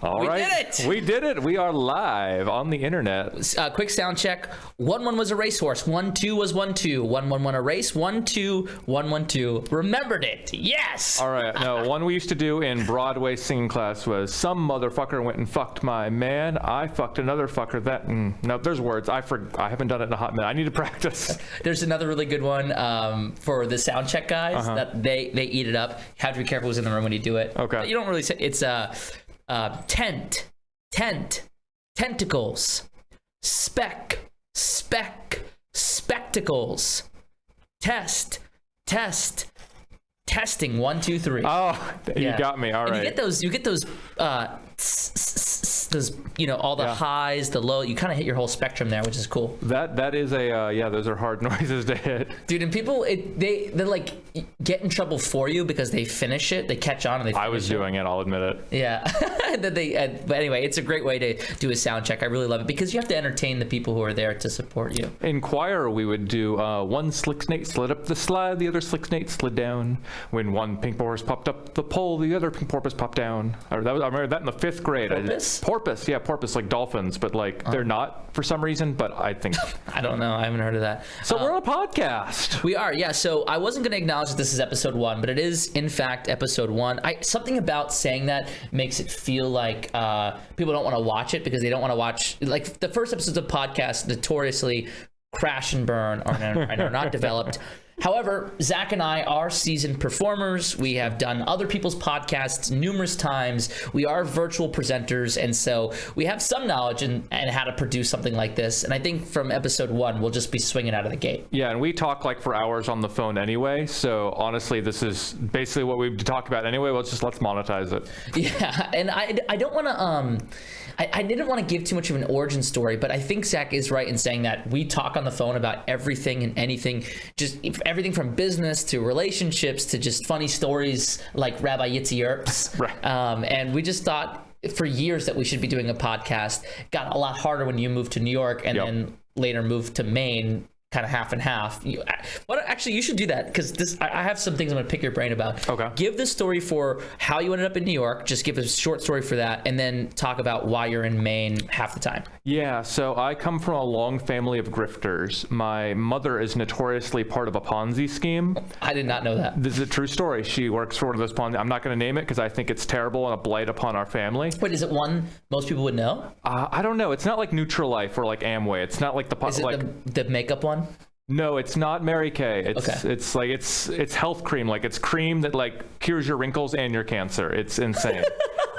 All right. We did it! We did it. We are live on the internet. Quick sound check. 1-1 was a racehorse. 1-2 was 1-2. 1-1 a race. 1-2, 1-1-2. Remembered it. Yes! All right. No, one we used to do in Broadway singing class was some motherfucker went and fucked my man. I fucked another fucker. No, there's words. I haven't done it in a hot minute. I need to practice. There's another really good one for the sound check guys that they eat it up. Have to be careful who's in the room when you do it. Okay. But you don't really say it's tent, tentacles, spectacles, testing 1 2 3. Oh, you got me. All right. You get those all the highs, the low. You kind of hit your whole spectrum there, which is cool. That is those are hard noises to hit. Dude, and people they like get in trouble for you because they finish it, they catch on and they finish I was doing it, I'll admit it. Yeah. But anyway, it's a great way to do a sound check. I really love it because you have to entertain the people who are there to support you. In choir, we would do one slick snake slid up the slide, the other slick snake slid down. When one pink porpoise popped up the pole, the other pink porpoise popped down. I remember that in the 5th grade. Porpoise, like dolphins, but they're not for some reason, but I think. I don't know. I haven't heard of that. So we're on a podcast. We are, yeah. So I wasn't going to acknowledge that this is episode 1, but it is, in fact, episode 1. Something about saying that makes it feel like people don't want to watch it because they don't want to watch. Like the first episodes of podcasts notoriously crash and burn and are not developed. However, Zach and I are seasoned performers. We have done other people's podcasts numerous times. We are virtual presenters, and so we have some knowledge and how to produce something like this. And I think from episode 1, we'll just be swinging out of the gate. Yeah, and we talk for hours on the phone anyway. So honestly, this is basically what we talk about anyway. Let's monetize it. Yeah, and I don't want to I didn't want to give too much of an origin story, but I think Zach is right in saying that we talk on the phone about everything and anything, just everything from business to relationships to just funny stories like Rabbi Yitzi Earps. Right. And we just thought for years that we should be doing a podcast. Got a lot harder when you moved to New York and then later moved to Maine. Kind of half and half. Actually, you should do that because I have some things I'm going to pick your brain about. Okay. Give the story for how you ended up in New York. Just give a short story for that, and then talk about why you're in Maine half the time. Yeah, so I come from a long family of grifters. My mother is notoriously part of a Ponzi scheme. I did not know that. This is a true story. She works for one of those Ponzi. I'm not going to name it because I think it's terrible and a blight upon our family. Wait, is it one most people would know? I don't know. It's not like Nutrilife or like Amway. It's not like the Is it the makeup one? No, it's not Mary Kay. It's health cream. Like it's cream that cures your wrinkles and your cancer. It's insane.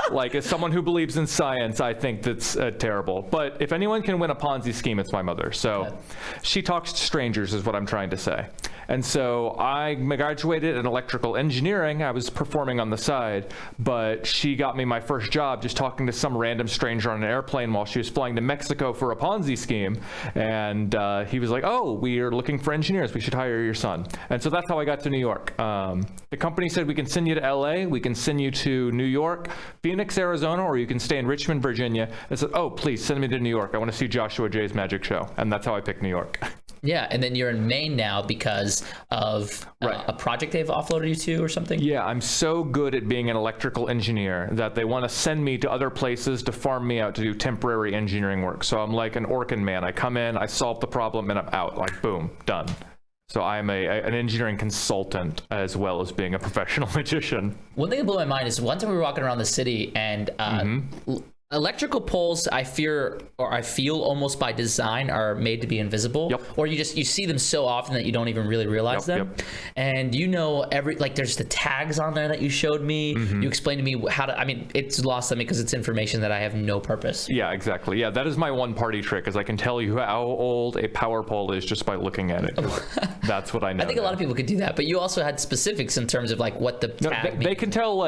As someone who believes in science, I think that's terrible. But if anyone can win a Ponzi scheme, it's my mother. So she talks to strangers is what I'm trying to say. And so I graduated in electrical engineering. I was performing on the side, but she got me my first job just talking to some random stranger on an airplane while she was flying to Mexico for a Ponzi scheme. And he was like, "Oh, we are looking for engineers. We should hire your son." And so that's how I got to New York. The company said, "We can send you to LA. We can send you to New York, Phoenix, Arizona, or you can stay in Richmond, Virginia." I said, "Oh, please send me to New York. I want to see Joshua Jay's magic show." And that's how I picked New York. Yeah, and then you're in Maine now because of a project they've offloaded you to or something? Yeah, I'm so good at being an electrical engineer that they want to send me to other places to farm me out to do temporary engineering work. So I'm like an Orkin man. I come in, I solve the problem, and I'm out. Boom, done. So I'm an engineering consultant as well as being a professional magician. One thing that blew my mind is one time we were walking around the city and electrical poles, I feel almost by design are made to be invisible. Yep. Or you see them so often that you don't even really realize them. Yep. And there's the tags on there that you showed me. You explained to me it's lost on me because it's information that I have no purpose. Yeah, exactly. Yeah, that is my one party trick is I can tell you how old a power pole is just by looking at it. That's what I know. I think a lot of people could do that, but you also had specifics in terms of what the tag means. They can tell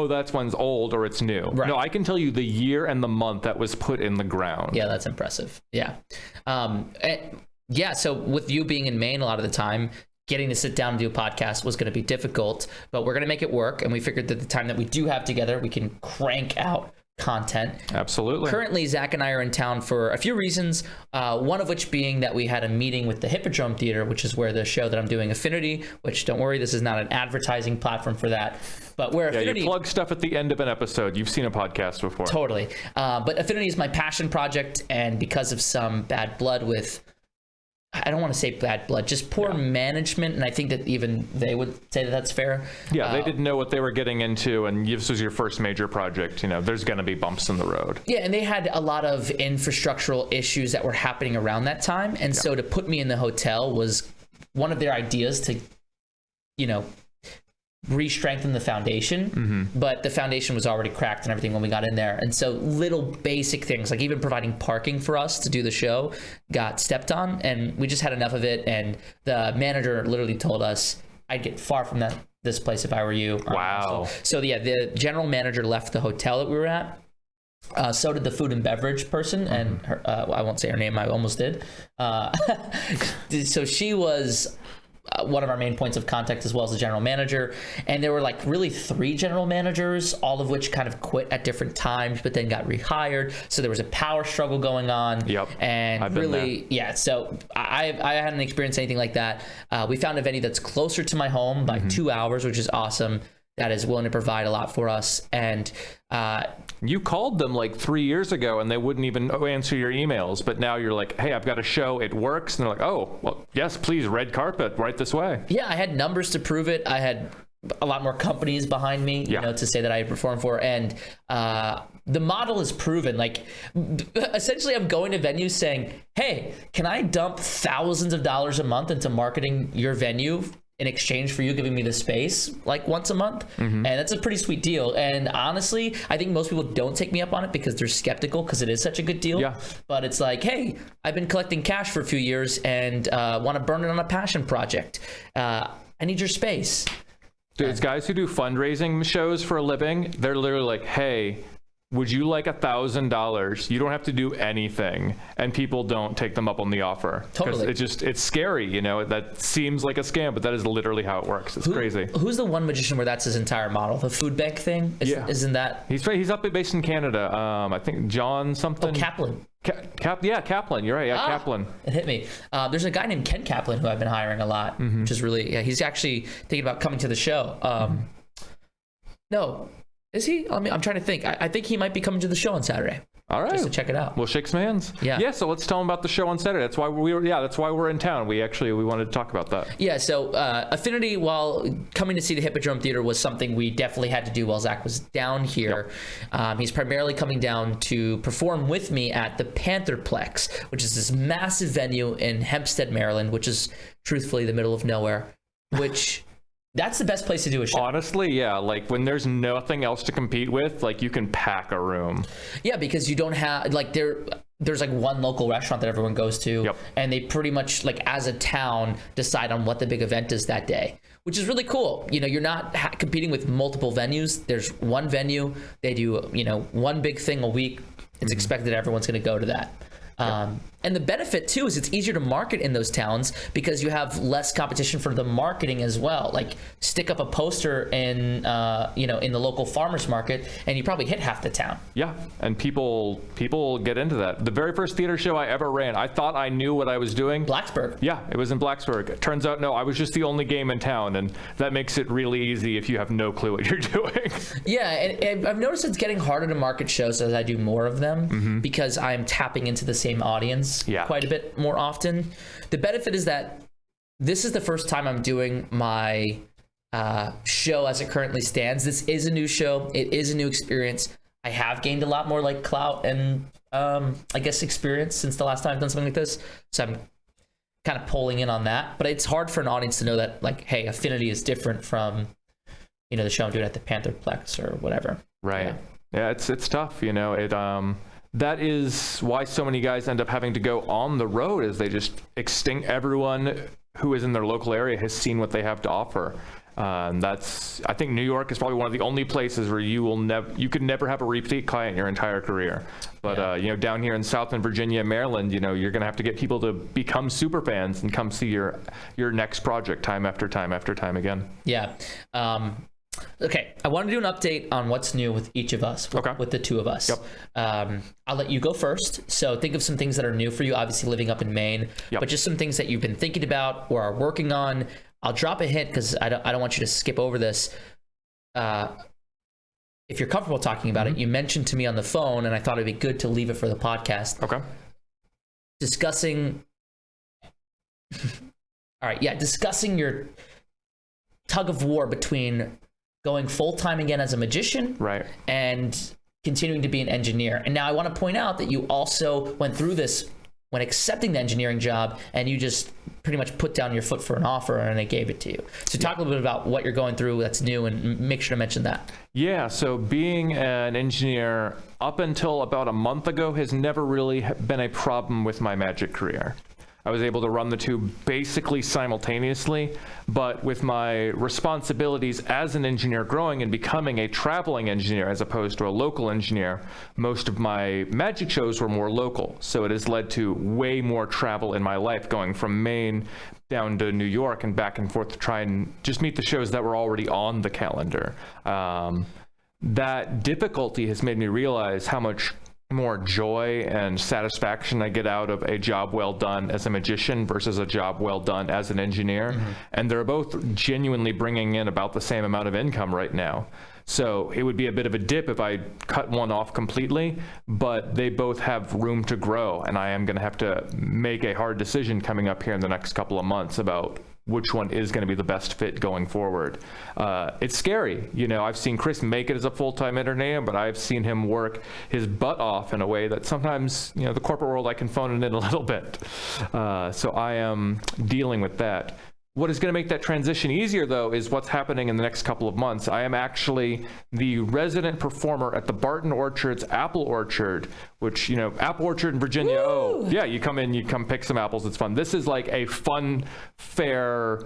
that's one's old or it's new. Right. No, I can tell you the year and the month that was put in the ground. Yeah, that's impressive. Yeah. So with you being in Maine a lot of the time, getting to sit down and do a podcast was going to be difficult, but we're going to make it work. And we figured that the time that we do have together, we can crank out content. Absolutely. Currently, Zach and I are in town for a few reasons, one of which being that we had a meeting with the Hippodrome Theater, which is where the show that I'm doing, Affinity, which don't worry, this is not an advertising platform for that, but where Affinity... Yeah, you plug stuff at the end of an episode. You've seen a podcast before. Totally. But Affinity is my passion project, and because of some bad blood with... I don't want to say bad blood, just poor management, and I think that even they would say that that's fair. Yeah, they didn't know what they were getting into, and this was your first major project. There's going to be bumps in the road. Yeah, and they had a lot of infrastructural issues that were happening around that time, and so to put me in the hotel was one of their ideas to, re-strengthen the foundation, but the foundation was already cracked and everything when we got in there. And so little basic things, like even providing parking for us to do the show, got stepped on, and we just had enough of it. And the manager literally told us, I'd get far from this place if I were you. Wow. So yeah, the general manager left the hotel that we were at. So did the food and beverage person, and her, I won't say her name, I almost did. So she was... one of our main points of contact, as well as the general manager. And there were like really 3 general managers, all of which kind of quit at different times, but then got rehired. So there was a power struggle going on. Yep. And I've been really, there. yeah. So I hadn't experienced anything like that. We found a venue that's closer to my home by 2 hours, which is awesome. That is willing to provide a lot for us. And you called them like 3 years ago and they wouldn't even answer your emails, but now you're like, hey, I've got a show, it works, and they're like, oh, well, yes, please, red carpet right this way. Yeah, I had numbers to prove it. I had a lot more companies behind me, to say that I had performed for, and the model is proven. Like, essentially, I'm going to venues saying, hey, can I dump thousands of dollars a month into marketing your venue in exchange for you giving me the space like once a month? And that's a pretty sweet deal. And honestly, I think most people don't take me up on it because they're skeptical because it is such a good deal. Yeah. But it's like, hey, I've been collecting cash for a few years and want to burn it on a passion project. I need your space. There's guys who do fundraising shows for a living. They're literally like, hey, would you like $1,000? You don't have to do anything, and people don't take them up on the offer. Totally. It's scary, that seems like a scam, but that is literally how it works. It's crazy. Who's the one magician where that's his entire model? The food bank thing? Isn't that? He's up based in Canada. I think John something. Oh, Kaplan. Kaplan. You're right. Yeah, Kaplan. It hit me. There's a guy named Ken Kaplan who I've been hiring a lot, which is really, he's actually thinking about coming to the show. No. Is he? I'm trying to think. I think he might be coming to the show on Saturday. All right. Just to check it out. We'll shake some hands. Yeah. Yeah. So let's tell them about the show on Saturday. That's why that's why we're in town. We wanted to talk about that. Yeah. So Affinity, while coming to see the Hippodrome Theater, was something we definitely had to do while Zach was down here. Yep. He's primarily coming down to perform with me at the Pantherplex, which is this massive venue in Hempstead, Maryland, which is truthfully the middle of nowhere, which... That's the best place to do a show. Honestly, yeah. Like when there's nothing else to compete with, like you can pack a room. Yeah, because you don't have like there's like one local restaurant that everyone goes to, and they pretty much like as a town decide on what the big event is that day, which is really cool. You're not competing with multiple venues. There's one venue. They do one big thing a week. It's expected everyone's going to go to that. And the benefit too is it's easier to market in those towns because you have less competition for the marketing as well. Like stick up a poster in in the local farmers market and you probably hit half the town. Yeah, and people get into that. The very first theater show I ever ran, I thought I knew what I was doing. Blacksburg. Yeah, it was in Blacksburg. It turns out no, I was just the only game in town, and that makes it really easy if you have no clue what you're doing. Yeah, and I've noticed it's getting harder to market shows as I do more of them because I'm tapping into the same audience quite a bit more often. The benefit is that this is the first time I'm doing my show as it currently stands. This is a new show. It is a new experience. I have gained a lot more like clout and I guess experience since the last time I've done something like this. So I'm kind of pulling in on that. But it's hard for an audience to know that like, hey, Affinity is different from the show I'm doing at the Pantherplex or whatever. Right. Yeah, it's tough. That is why so many guys end up having to go on the road, is they just extinct everyone who is in their local area has seen what they have to offer. And I think New York is probably one of the only places where you could never have a repeat client your entire career. But down here in Southern Virginia, Maryland, you're going to have to get people to become super fans and come see your next project time after time after time again. Yeah. Okay, I want to do an update on what's new with each of us, with the two of us. Yep. I'll let you go first. So think of some things that are new for you, obviously living up in Maine, but just some things that you've been thinking about or are working on. I'll drop a hint because I don't want you to skip over this. If you're comfortable talking about it, you mentioned to me on the phone, and I thought it'd be good to leave it for the podcast. Okay. Discussing your tug of war between going full-time again as a magician, right, and continuing to be an engineer. And now I want to point out that you also went through this when accepting the engineering job, and you just pretty much put down your foot for an offer and they gave it to you. So talk a little bit about what you're going through that's new, and make sure to mention that. Yeah, so being an engineer up until about a month ago has never really been a problem with my magic career. I was able to run the two basically simultaneously, but with my responsibilities as an engineer growing and becoming a traveling engineer as opposed to a local engineer, most of my magic shows were more local. So it has led to way more travel in my life, going from Maine down to New York and back and forth to try and just meet the shows that were already on the calendar. That difficulty has made me realize how much more joy and satisfaction I get out of a job well done as a magician versus a job well done as an engineer. And they're both genuinely bringing in about the same amount of income right now. So it would be a bit of a dip if I cut one off completely, but they both have room to grow. And I am going to have to make a hard decision coming up here in the next couple of months about which one is going to be the best fit going forward. It's scary. You know, I've seen Chris make it as a full-time entertainer, but I've seen him work his butt off in a way that sometimes, you know, the corporate world, I can phone it in a little bit. So I am dealing with that. What is going to make that transition easier, though, is what's happening in the next couple of months. I am actually the resident performer at the Barton Orchard's Apple Orchard, which, you know, Apple Orchard in Virginia. Woo! Oh, yeah, you come in, you come pick some apples. It's fun. This is like a fun fair.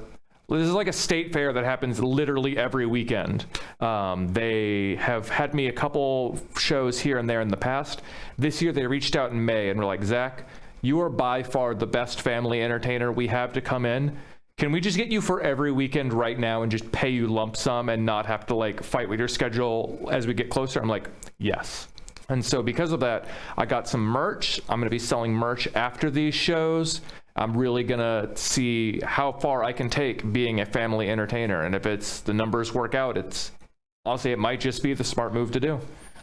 This is like a state fair that happens literally every weekend. They have had me a couple shows here and there in the past. This year, they reached out in May and were like, Zach, you are by far the best family entertainer we have to come in. Can we just get you for every weekend right now and just pay you lump sum and not have to like fight with your schedule as we get closer? I'm like, yes. And so because of that, I got some merch. I'm going to be selling merch after these shows. I'm really going to see how far I can take being a family entertainer. And if it's the numbers work out, it's honestly, it might just be the smart move to do.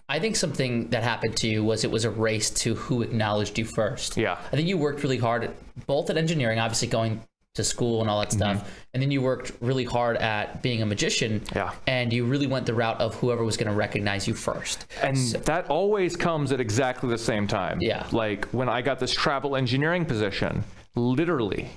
I think something that happened to you was it was a race to who acknowledged you first. Yeah. I think you worked really hard both at engineering, obviously going to school and all that stuff, and then you worked really hard at being a magician, and you really went the route of whoever was going to recognize you first. And that always comes at exactly the same time. Yeah. Like when I got this travel engineering position, literally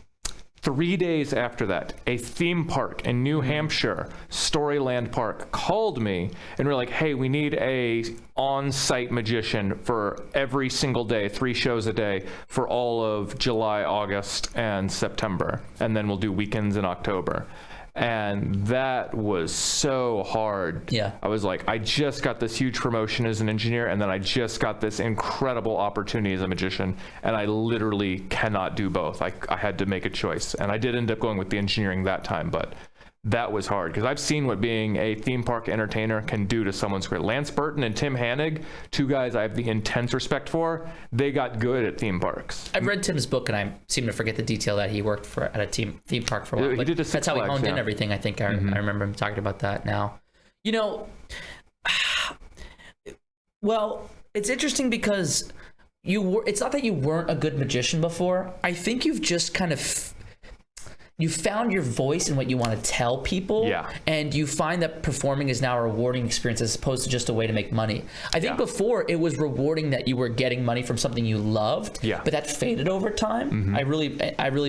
3 days after that, a theme park in New Hampshire, Storyland Park, called me and were like, hey, we need a on-site magician for every single day, 3 shows a day for all of July, August, and September. And then we'll do weekends in October. And that was so hard. Yeah. I was like, I just got this huge promotion as an engineer, and then I just got this incredible opportunity as a magician, and I literally cannot do both. I had to make a choice, and I did end up going with the engineering that time, but that was hard because I've seen what being a theme park entertainer can do to someone's career. Lance Burton and Tim Hannig, 2 guys I have the intense respect for, they got good at theme parks. I've read Tim's book, and I seem to forget the detail that he worked at a theme park for a while. He did a Six That's how he Flags, honed in everything, I think. I remember him talking about that now. You know, well, it's interesting because it's not that you weren't a good magician before. I think you've just kind of you found your voice in what you want to tell people. Yeah. And you find that performing is now a rewarding experience as opposed to just a way to make money. I think before it was rewarding that you were getting money from something you loved, but that faded over time. I really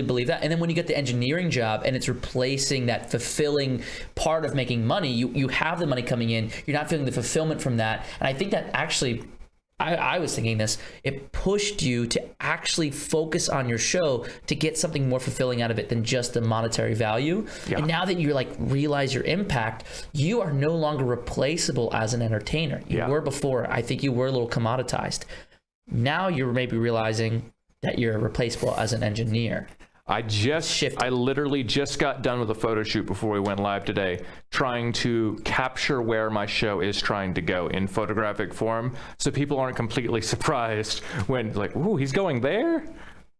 believe that. And then when you get the engineering job and it's replacing that fulfilling part of making money, you have the money coming in, you're not feeling the fulfillment from that. And I think that actually, I was thinking this, it pushed you to actually focus on your show to get something more fulfilling out of it than just the monetary value. And now that you realize your impact, you are no longer replaceable as an entertainer. You were before. I think you were a little commoditized. Now you're maybe realizing that you're replaceable as an engineer. I literally just got done with a photo shoot before we went live today, trying to capture where my show is trying to go in photographic form, so people aren't completely surprised when like, ooh, he's going there?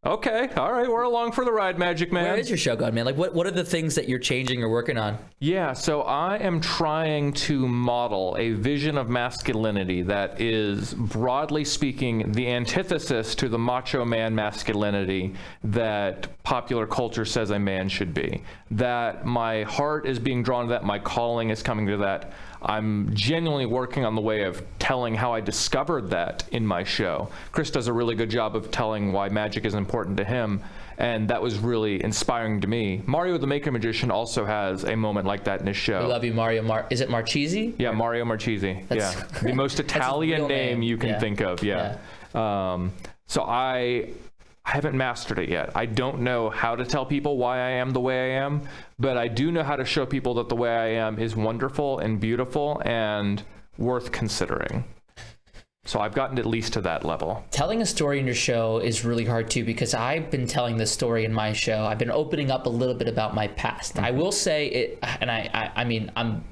Okay, all right, we're along for the ride, Magic Man. Where is your show going, man? Like, what are the things that you're changing or working on? Yeah, so I am trying to model a vision of masculinity that is, broadly speaking, the antithesis to the macho man masculinity that popular culture says a man should be. That my heart is being drawn to that, my calling is coming to that. I'm genuinely working on the way of telling how I discovered that in my show. Chris does a really good job of telling why magic is important to him, and that was really inspiring to me. Mario the Maker Magician also has a moment like that in his show. We love you, Mario. Is it Marchese? Yeah, Mario Marchese. Yeah, the most Italian name you can think of. Yeah. So I haven't mastered it yet. I don't know how to tell people why I am the way I am, but I do know how to show people that the way I am is wonderful and beautiful and worth considering. So I've gotten at least to that level. Telling a story in your show is really hard too, because I've been telling this story in my show. I've been opening up a little bit about my past. I will say it, and I mean, I'm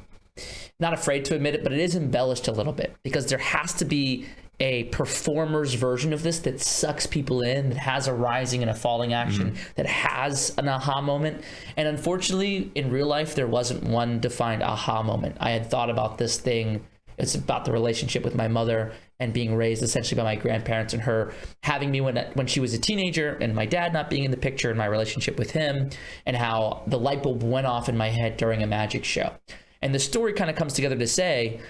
not afraid to admit it, but it is embellished a little bit, because there has to be a performer's version of this that sucks people in, that has a rising and a falling action, that has an aha moment. And unfortunately, in real life, there wasn't one defined aha moment. I had thought about this thing. It's about the relationship with my mother and being raised essentially by my grandparents, and her having me when she was a teenager, and my dad not being in the picture, and my relationship with him, and how the light bulb went off in my head during a magic show. And the story kind of comes together to say,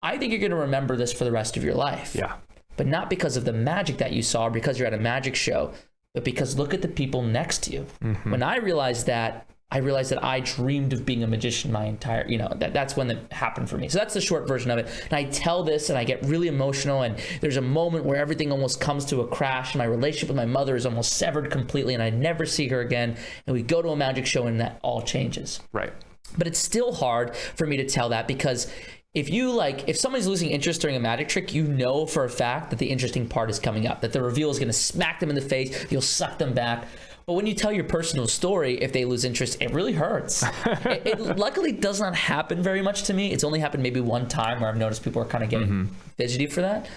I think you're going to remember this for the rest of your life. Yeah. But not because of the magic that you saw, or because you're at a magic show, but because look at the people next to you. When I realized that I dreamed of being a magician my entire, that's when it happened for me. So that's the short version of it. And I tell this and I get really emotional, and there's a moment where everything almost comes to a crash. My relationship with my mother is almost severed completely, and I never see her again. And we go to a magic show and that all changes. Right. But it's still hard for me to tell that, because if somebody's losing interest during a magic trick, you know for a fact that the interesting part is coming up, that the reveal is going to smack them in the face, you'll suck them back. But when you tell your personal story, if they lose interest, it really hurts. it luckily does not happen very much to me. It's only happened maybe one time where I've noticed people are kind of getting fidgety for that.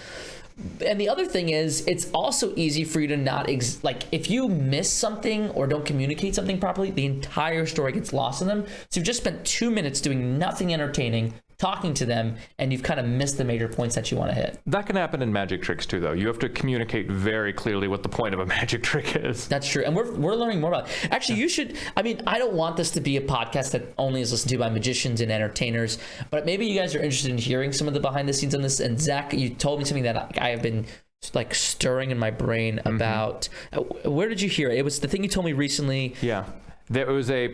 And the other thing is, it's also easy for you to not, if you miss something or don't communicate something properly, the entire story gets lost in them. So you've just spent 2 minutes doing nothing entertaining, talking to them, and you've kind of missed the major points that you want to hit. That can happen in magic tricks too, though. You have to communicate very clearly what the point of a magic trick is. That's true. And we're learning more about it. Actually, you should, I don't want this to be a podcast that only is listened to by magicians and entertainers, but maybe you guys are interested in hearing some of the behind the scenes on this. And Zach, you told me something that I have been stirring in my brain about. Where did you hear it? It was the thing you told me recently. Yeah. There's a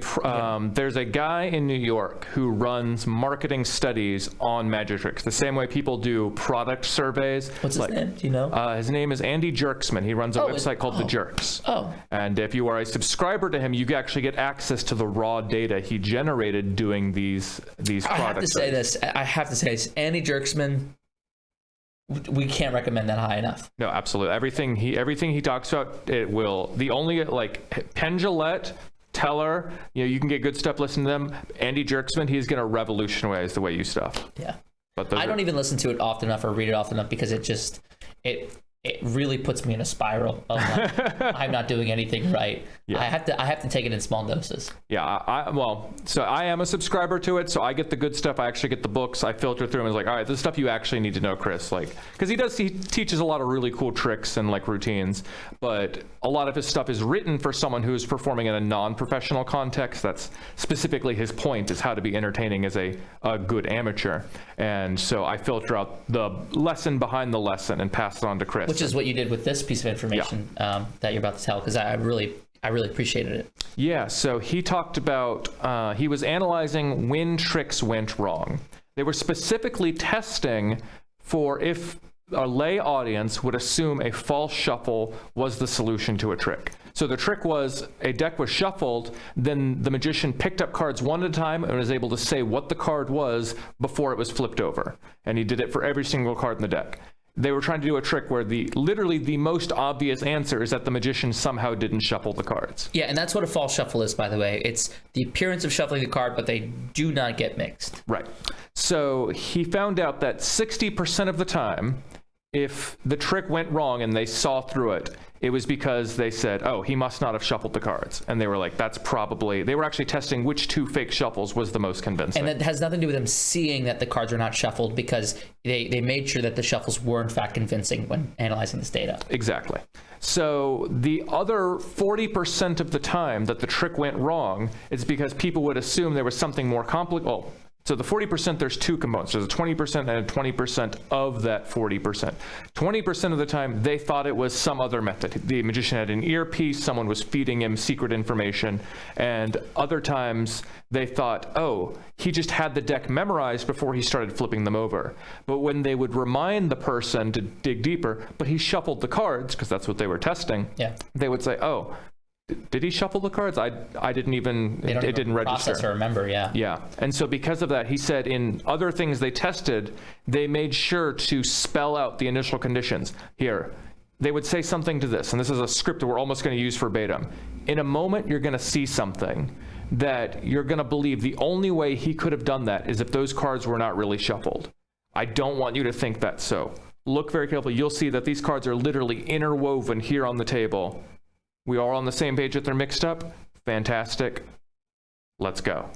guy in New York who runs marketing studies on magic tricks, the same way people do product surveys. What's his name? Do you know? His name is Andy Jerksman. He runs a website called The Jerks. Oh. And if you are a subscriber to him, you actually get access to the raw data he generated doing these products. I have to say this. Andy Jerksman, we can't recommend that high enough. No, absolutely. Everything he talks about, it will. The only Penn Jillette, Teller, you can get good stuff listening to them. Andy Jerksman, he's going to revolutionize the way you stuff. Yeah. But I don't even listen to it often enough or read it often enough, because it really puts me in a spiral of I'm not doing anything right. Yeah. I have to take it in small doses. Yeah, so I am a subscriber to it, so I get the good stuff. I actually get the books. I filter through them. It's all right, this stuff you actually need to know, Chris. Because he teaches a lot of really cool tricks and routines, but a lot of his stuff is written for someone who is performing in a non-professional context. That's specifically his point, is how to be entertaining as a good amateur. And so I filter out the lesson behind the lesson and pass it on to Chris. Which is what you did with this piece of information that you're about to tell, because I really appreciated it. Yeah, so he talked about, he was analyzing when tricks went wrong. They were specifically testing for if a lay audience would assume a false shuffle was the solution to a trick. So the trick was a deck was shuffled, then the magician picked up cards one at a time and was able to say what the card was before it was flipped over. And he did it for every single card in the deck. they were trying to do a trick where literally the most obvious answer is that the magician somehow didn't shuffle the cards. Yeah, and that's what a false shuffle is, by the way. It's the appearance of shuffling the card, but they do not get mixed. Right. So he found out that 60% of the time, if the trick went wrong and they saw through it, it was because they said, oh, he must not have shuffled the cards. And they were like, they were actually testing which 2 fake shuffles was the most convincing. And that has nothing to do with them seeing that the cards are not shuffled, because they made sure that the shuffles were in fact convincing when analyzing this data. Exactly. So the other 40% of the time that the trick went wrong is because people would assume there was something more complicated. Oh, so the 40%, there's 2 components. There's a 20% and a 20% of that 40%. 20% of the time, they thought it was some other method. The magician had an earpiece, someone was feeding him secret information, and other times they thought, oh, he just had the deck memorized before he started flipping them over. But when they would remind the person to dig deeper, but he shuffled the cards, because that's what they were testing, they would say, oh, did he shuffle the cards? I didn't even, it didn't register. Process or remember, yeah. Yeah. And so because of that, he said in other things they tested, they made sure to spell out the initial conditions. Here, they would say something to this, and this is a script that we're almost going to use verbatim. In a moment, you're going to see something that you're going to believe the only way he could have done that is if those cards were not really shuffled. I don't want you to think that's so. Look very carefully. You'll see that these cards are literally interwoven here on the table. We are on the same page that they're mixed up. Fantastic. Let's go.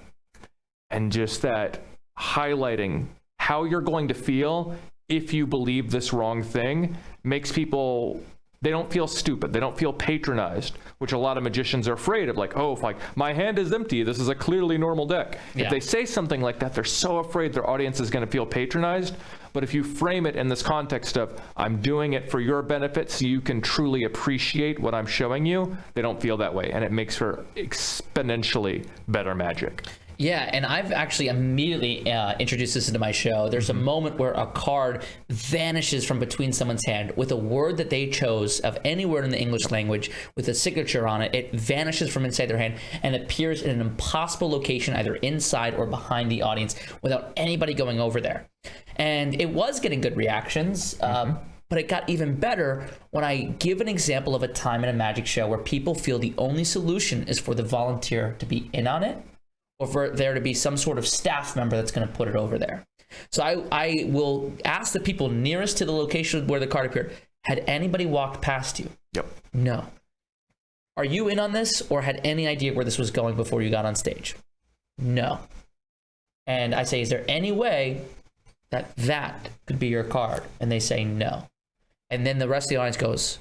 And just that highlighting how you're going to feel if you believe this wrong thing makes people, they don't feel stupid. They don't feel patronized, which a lot of magicians are afraid of. Like, oh, if my hand is empty, this is a clearly normal deck. Yeah. If they say something like that, they're so afraid their audience is going to feel patronized. But if you frame it in this context of, I'm doing it for your benefit so you can truly appreciate what I'm showing you, they don't feel that way. And it makes for exponentially better magic. Yeah, and I've actually immediately introduced this into my show. There's a moment where a card vanishes from between someone's hand with a word that they chose of any word in the English language with a signature on it. It vanishes from inside their hand and appears in an impossible location, either inside or behind the audience, without anybody going over there. And it was getting good reactions. But it got even better when I give an example of a time in a magic show where people feel the only solution is for the volunteer to be in on it, or for there to be some sort of staff member that's going to put it over there. So I will ask the people nearest to the location where the card appeared, had anybody walked past you? Yep. No. Are you in on this, or had any idea where this was going before you got on stage? No. And I say, is there any way that could be your card? And they say no. And then the rest of the audience goes,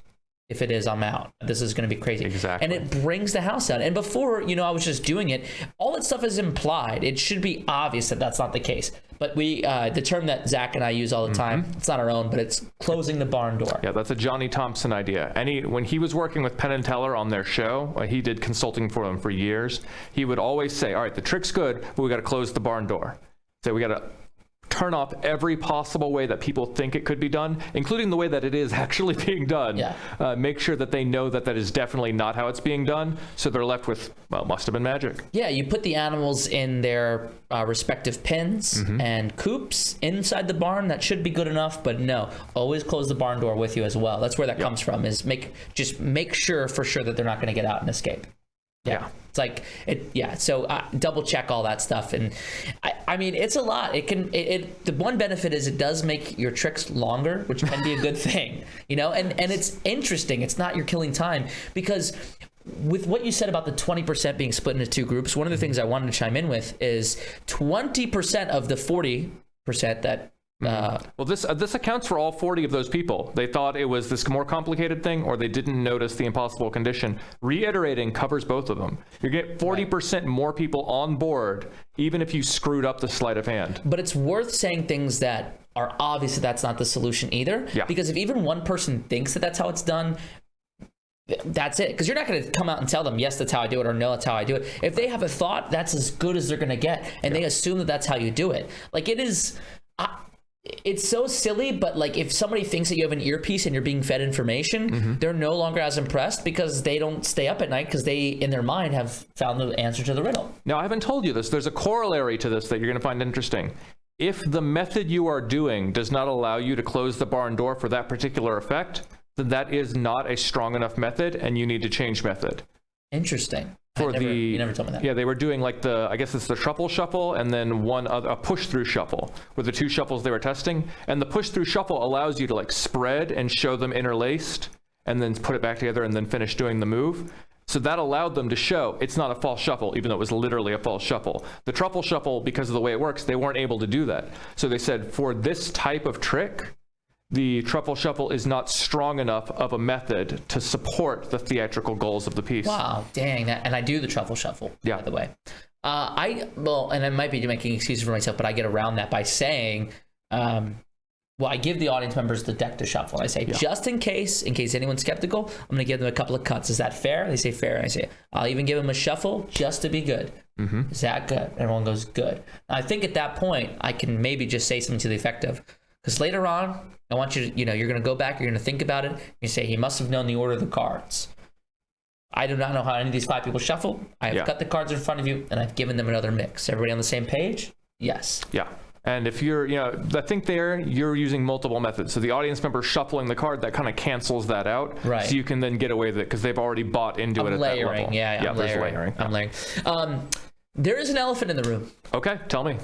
if it is, I'm out. This is going to be crazy. Exactly. And it brings the house down. And before, I was just doing it, all that stuff is implied. It should be obvious that that's not the case. But we, the term that Zach and I use all the time, it's not our own, but it's closing the barn door. Yeah, that's a Johnny Thompson idea. When he was working with Penn and Teller on their show, he did consulting for them for years. He would always say, all right, the trick's good, but we got to close the barn door. So we got to turn off every possible way that people think it could be done, including the way that it is actually being done. Yeah. Make sure that they know that is definitely not how it's being done, so they're left with, well, must have been magic. Yeah, you put the animals in their respective pens and coops inside the barn. That should be good enough, but no, always close the barn door with you as well. That's where that comes from, is just make sure for sure that they're not going to get out and escape. Yeah. It's like so double check all that stuff. And I mean, it's a lot. The one benefit is it does make your tricks longer, which can be a good thing, and it's interesting. It's not you're killing time, because with what you said about the 20% being split into 2 groups, one of the things I wanted to chime in with is 20% of the 40% that well, this accounts for all 40 of those people. They thought it was this more complicated thing, or they didn't notice the impossible condition. Reiterating covers both of them. You get 40% more people on board, even if you screwed up the sleight of hand. But it's worth saying things that are obvious that that's not the solution either. Yeah. Because if even one person thinks that that's how it's done, that's it. Because you're not going to come out and tell them, yes, that's how I do it, or no, that's how I do it. If they have a thought, that's as good as they're going to get. And they assume that that's how you do it. Like, it is... it's so silly, but like, if somebody thinks that you have an earpiece and you're being fed information, they're no longer as impressed, because they don't stay up at night because they, in their mind, have found the answer to the riddle. Now, I haven't told you this. There's a corollary to this that you're going to find interesting. if the method you are doing does not allow you to close the barn door for that particular effect, then that is not a strong enough method and you need to change method. Interesting. You never told me that. Yeah, they were doing like I guess it's the truffle shuffle and then a push through shuffle were the two shuffles they were testing. And the push through shuffle allows you to like spread and show them interlaced and then put it back together and then finish doing the move. So that allowed them to show it's not a false shuffle, even though it was literally a false shuffle. The truffle shuffle, because of the way it works, they weren't able to do that. So they said for this type of trick, the truffle shuffle is not strong enough of a method to support the theatrical goals of the piece. Wow, dang that! And I do the truffle shuffle, by the way. And I might be making excuses for myself, but I get around that by saying, I give the audience members the deck to shuffle. I say, just in case anyone's skeptical, I'm going to give them a couple of cuts. Is that fair? They say fair. I say, I'll even give them a shuffle just to be good. Mm-hmm. Is that good? Everyone goes, good. I think at that point, I can maybe just say something to the effect of, because later on, I want you to, you're going to go back, you're going to think about it. You say, he must have known the order of the cards. I do not know how any of these 5 people shuffle. I have cut the cards in front of you, and I've given them another mix. Everybody on the same page? Yes. Yeah. And if you're, I think you're using multiple methods. So the audience member shuffling the card, that kind of cancels that out. Right. So you can then get away with it because they've already bought into it at that level. Yeah, there's layering. I'm layering. There is an elephant in the room. Okay, tell me.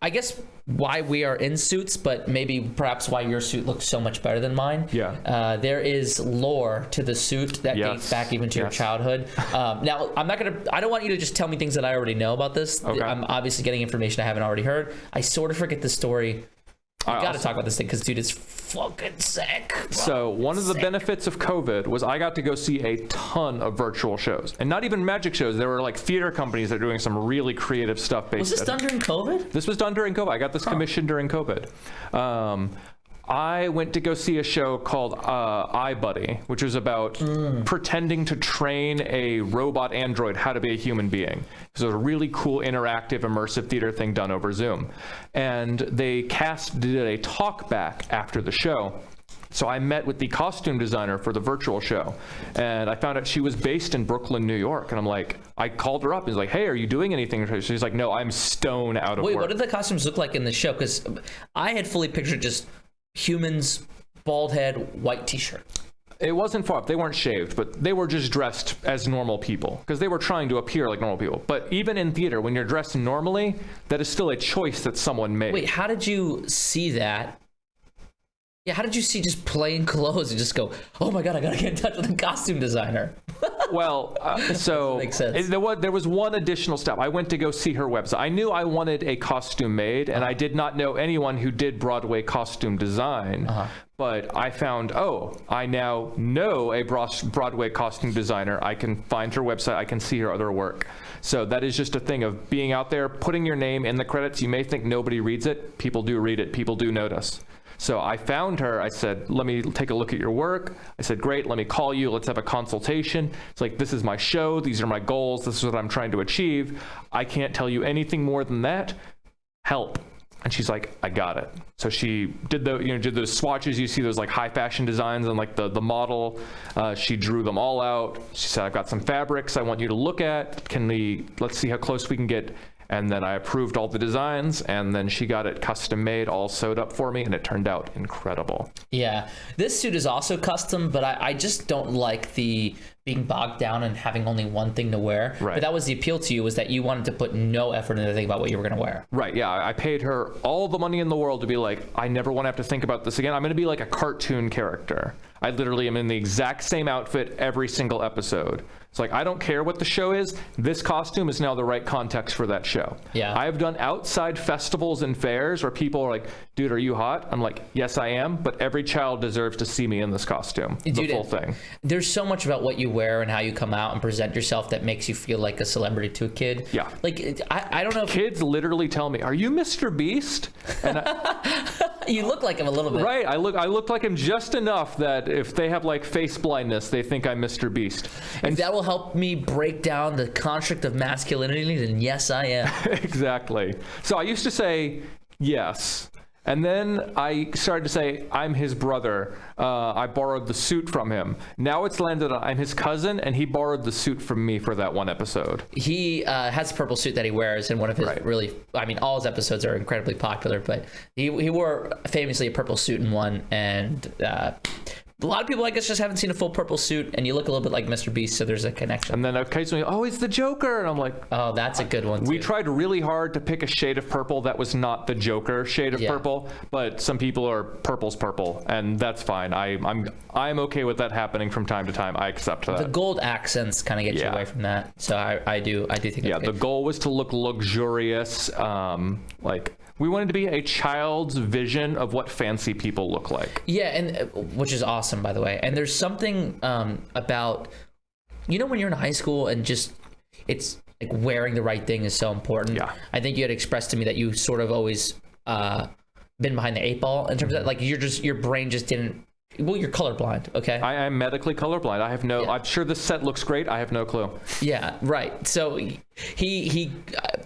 I guess why we are in suits, but maybe perhaps why your suit looks so much better than mine. Yeah. There is lore to the suit that dates back even to your childhood. Now, I don't want you to just tell me things that I already know about this. Okay. I'm obviously getting information I haven't already heard. I sort of forget the story. You got to talk about this thing because, dude, it's fucking sick. Bro. So one of the benefits of COVID was I got to go see a ton of virtual shows, and not even magic shows. There were like theater companies that are doing some really creative stuff. Was this done during COVID? This was done during COVID. I got this commission during COVID. I went to go see a show called iBuddy, which was about pretending to train a robot android how to be a human being. So it was a really cool, interactive, immersive theater thing done over Zoom. And they did a talk back after the show. So I met with the costume designer for the virtual show, and I found out she was based in Brooklyn, New York. And I'm like, I called her up and was like, hey, are you doing anything? She's like, no, I'm stone out of work. Wait, what did the costumes look like in the show? Because I had fully pictured just humans, bald head, white t-shirt. It wasn't far up. They weren't shaved, but they were just dressed as normal people because they were trying to appear like normal people. But even in theater, when you're dressed normally, that is still a choice that someone made. Wait, how did you see that? Yeah, how did you see just plain clothes and just go, oh my God, I gotta get in touch with the costume designer? Well, so makes sense. there was one additional step. I went to go see her website. I knew I wanted a costume made, and I did not know anyone who did Broadway costume design. But I found, I now know a Broadway costume designer. I can find her website. I can see her other work. So that is just a thing of being out there, putting your name in the credits. You may think nobody reads it. People do read it. People do notice. So I found her. I said, let me take a look at your work. I said, great, let me call you. Let's have a consultation. It's like, this is my show. These are my goals. This is what I'm trying to achieve. I can't tell you anything more than that. Help. And she's like, I got it. So she did those swatches. You see those like high fashion designs and like the model. She drew them all out. She said, I've got some fabrics I want you to look at. Let's see how close we can get. And then I approved all the designs, and then she got it custom made, all sewed up for me, and it turned out incredible. Yeah, this suit is also custom, but I just don't like the being bogged down and having only one thing to wear. Right. But that was the appeal to you, was that you wanted to put no effort into thinking about what you were going to wear. Right, yeah. I paid her all the money in the world to be like, I never want to have to think about this again. I'm going to be like a cartoon character. I literally am in the exact same outfit every single episode. It's like, I don't care what the show is. This costume is now the right context for that show. Yeah. I've done outside festivals and fairs where people are like, dude, are you hot? I'm like, yes, I am. But every child deserves to see me in this costume. Dude, the full thing. There's so much about what you wear and how you come out and present yourself that makes you feel like a celebrity to a kid. Yeah. Like, I don't know if kids literally tell me, are you Mr. Beast? And you look like him a little bit. Right. I look like him just enough that if they have like face blindness, they think I'm Mr. Beast. And if that will help me break down the construct of masculinity, then yes, I am. Exactly. So I used to say yes. And then I started to say, I'm his brother. I borrowed the suit from him. Now it's landed on, I'm his cousin, and he borrowed the suit from me for that one episode. He has a purple suit that he wears in one of his really, I mean, all his episodes are incredibly popular, but he wore famously a purple suit in one, and a lot of people, I guess, just haven't seen a full purple suit, and you look a little bit like Mr. Beast, so there's a connection. And then occasionally, oh, it's the Joker, and I'm like, oh, that's a good one too. We tried really hard to pick a shade of purple that was not the Joker shade of purple, but some people are purple's purple, and that's fine. I'm okay with that happening from time to time. I accept that. The gold accents kind of get you away from that, so I do think that's the goal was to look luxurious, like we wanted to be a child's vision of what fancy people look like. Yeah, and which is awesome, by the way. And there's something about, you know, when you're in high school and just it's like wearing the right thing is so important. Yeah. I think you had expressed to me that you sort of always been behind the 8 ball in terms of that. Like your brain just didn't. Well, you're colorblind, okay? I am medically colorblind. I have no. I'm sure this set looks great. I have no clue. Yeah, right. So he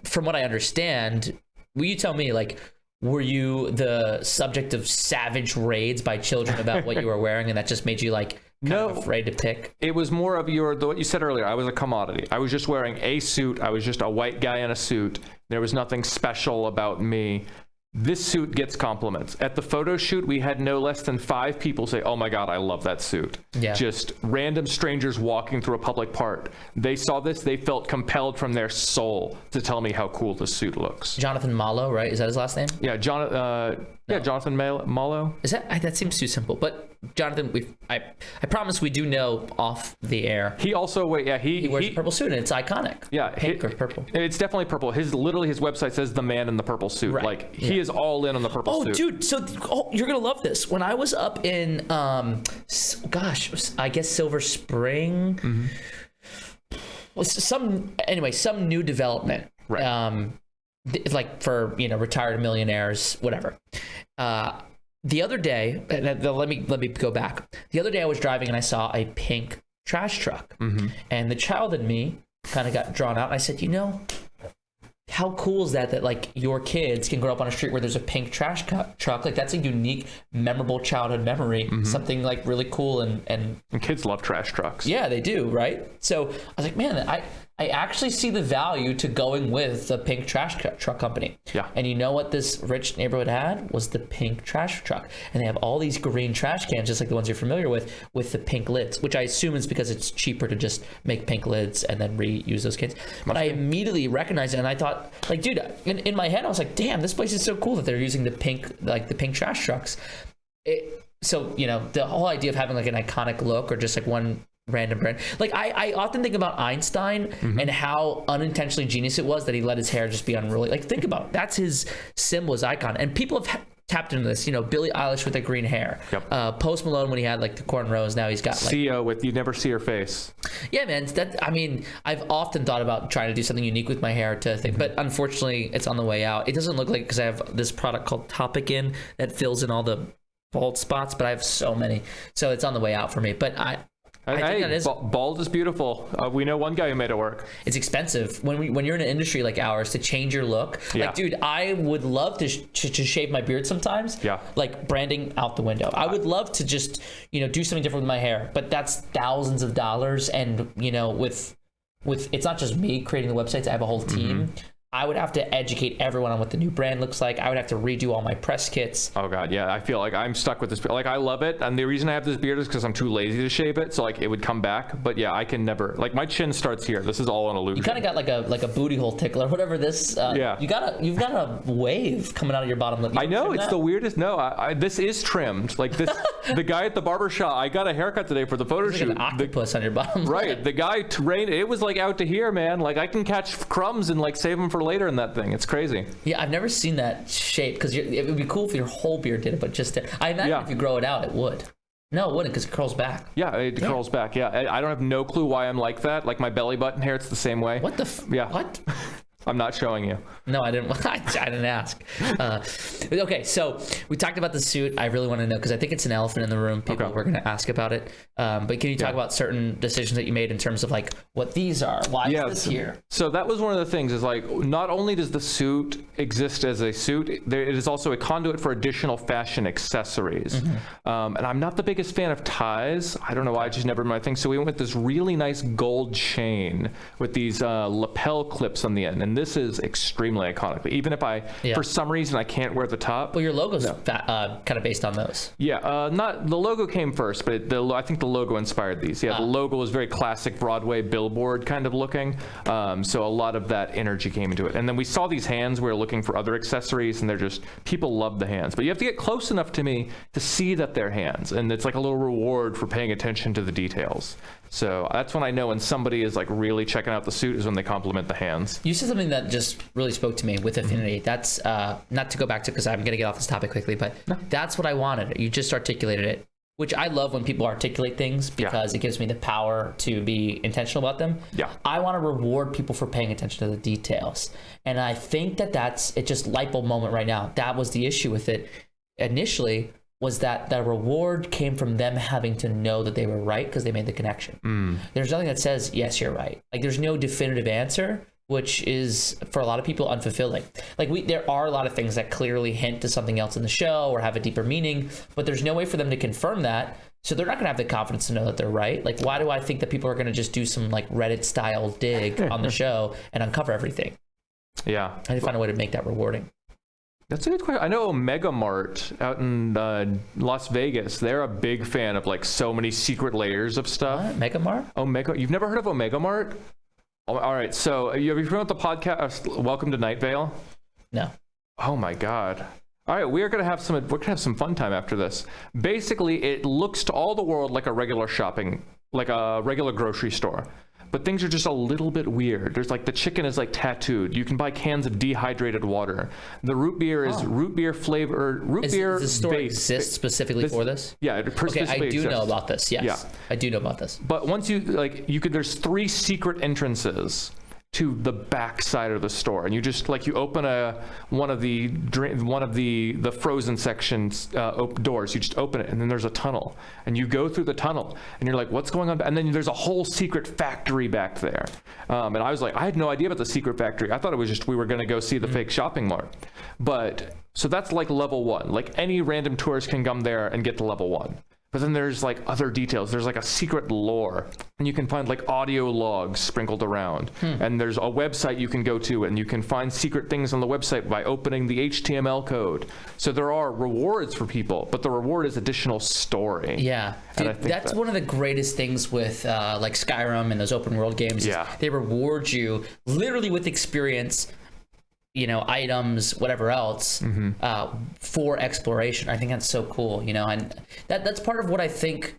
from what I understand. Will you tell me, like, were you the subject of savage raids by children about what you were wearing, and that just made you like kind of afraid to pick? It was more of what you said earlier. I was a commodity. I was just wearing a suit. I was just a white guy in a suit. There was nothing special about me. This suit gets compliments. At the photo shoot, we had no less than 5 people say, oh my God, I love that suit. Yeah. Just random strangers walking through a public park. They saw this, they felt compelled from their soul to tell me how cool the suit looks. Jonathan Malo, right? Is that his last name? Yeah, Jonathan Malo. Is that seems too simple, but Jonathan, I promise we do know off the air. He also he wears a purple suit and it's iconic. Yeah, pink or purple. It's definitely purple. His website says the man in the purple suit. Right. Like he is all in on the purple suit. Oh, dude, so you're gonna love this. When I was up in I guess Silver Spring, some new development. Right. Like for retired millionaires, whatever. The other day, let me go back. The other day I was driving and I saw a pink trash truck, and the child in me kind of got drawn out. And I said, how cool is that like your kids can grow up on a street where there's a pink trash truck? Like that's a unique, memorable childhood memory. Something like really cool and kids love trash trucks. Yeah, they do, right? So I was like, man, I actually see the value to going with the pink trash truck company. Yeah. And you know what this rich neighborhood had was the pink trash truck. And they have all these green trash cans, just like the ones you're familiar with the pink lids, which I assume is because it's cheaper to just make pink lids and then reuse those cans. But I immediately recognized it and I thought, like, dude, in my head, I was like, damn, this place is so cool that they're using the pink trash trucks. So, the whole idea of having like an iconic look or just like one random brand. Like I often think about Einstein and how unintentionally genius it was that he let his hair just be unruly. Like think about it. That's his symbol, his icon. And people have tapped into this, Billie Eilish with the green hair. Yep. Post Malone when he had like the cornrows, now he's got like Sia with you never see her face. Yeah, man. I've often thought about trying to do something unique with my hair to think, but unfortunately it's on the way out. It doesn't look like, because I have this product called Topicin that fills in all the bald spots, but I have so many. So it's on the way out for me. But I think that is bald is beautiful. We know one guy who made it work. It's expensive when you're in an industry like ours to change your look. Yeah. Like, dude, I would love to shave my beard sometimes. Yeah. Like branding out the window. I would love to just do something different with my hair, but that's thousands of dollars. And with it's not just me creating the websites. I have a whole team. I would have to educate everyone on what the new brand looks like. I would have to redo all my press kits. Oh God, yeah. I feel like I'm stuck with this. Like I love it, and the reason I have this beard is because I'm too lazy to shave it. So like it would come back, but yeah, I can never. Like my chin starts here. This is all an illusion. You kind of got like a booty hole tickler, whatever this. Yeah. You've got a wave coming out of your bottom lip. I know it's the weirdest. No, this is trimmed. Like this, the guy at the barber shop. I got a haircut today for the photo shoot. Like an octopus on your bottom lip. Right. The guy it was like out to here, man. Like I can catch crumbs and like save them for later in that thing. It's crazy. Yeah, I've never seen that shape because it would be cool if your whole beard did it, but just I imagine if you grow it out, it would. No, it wouldn't because it curls back. Yeah, it curls back. Yeah, I don't have no clue why I'm like that. Like my belly button hair, it's the same way. What the? Yeah. What? I'm not showing you. No, I didn't. I didn't ask. Okay, so we talked about the suit. I really want to know because I think it's an elephant in the room. People were going to ask about it. But can you talk about certain decisions that you made in terms of like what these are? Why is this here? So that was one of the things. Is like not only does the suit exist as a suit, it is also a conduit for additional fashion accessories. And I'm not the biggest fan of ties. I don't know why. I just never my thing. So we went with this really nice gold chain with these lapel clips on the end. And this is extremely iconic. Even if for some reason, I can't wear the top. Well, your logo's kind of based on those. Yeah, not the logo came first, but I think the logo inspired these. Yeah, the logo was very classic Broadway billboard kind of looking. So a lot of that energy came into it. And then we saw these hands. We were looking for other accessories, and they're just, people love the hands. But you have to get close enough to me to see that they're hands. And it's like a little reward for paying attention to the details. So that's when I know when somebody is like really checking out the suit is when they compliment the hands. You said something that just really spoke to me with Affinity. That's not to go back to because I'm going to get off this topic quickly, but that's what I wanted. You just articulated it, which I love when people articulate things because it gives me the power to be intentional about them. Yeah. I want to reward people for paying attention to the details. And I think that's it, just light bulb moment right now. That was the issue with it initially, was that the reward came from them having to know that they were right because they made the connection. There's nothing that says, yes, you're right. Like there's no definitive answer, which is for a lot of people unfulfilling. Like there are a lot of things that clearly hint to something else in the show or have a deeper meaning, but there's no way for them to confirm that. So they're not gonna have the confidence to know that they're right. Like, why do I think that people are gonna just do some like Reddit style dig on the show and uncover everything? Yeah. I need to find a way to make that rewarding. That's a good question. I know Omega Mart out in Las Vegas, they're a big fan of like so many secret layers of stuff. What? Mega Mart? You've never heard of Omega Mart? All right, so have you heard about the podcast Welcome to Night Vale? No. Oh my God. All right, we're gonna have some fun time after this. Basically, it looks to all the world like a regular grocery store. But things are just a little bit weird. There's like the chicken is like tattooed. You can buy cans of dehydrated water. The root beer is root beer flavor. Does the store exist specifically for this? Yeah, I do know about this. Yes, yeah. I do know about this. But once there's 3 secret entrances to the back side of the store, and you just you open one of the frozen sections doors. You just open it, and then there's a tunnel, and you go through the tunnel, and you're like, what's going on? And then there's a whole secret factory back there. And I was like, I had no idea about the secret factory. I thought it was just we were going to go see the fake shopping mart. But so that's like level 1. Like any random tourist can come there and get to level 1. But then there's like other details. There's like a secret lore, and you can find like audio logs sprinkled around. And there's a website you can go to, and you can find secret things on the website by opening the HTML code. So there are rewards for people, but the reward is additional story. Yeah, dude, that's one of the greatest things with like Skyrim and those open world games. Yeah, they reward you literally with experience, items, whatever else, for exploration. I think that's so cool, and that's part of what I think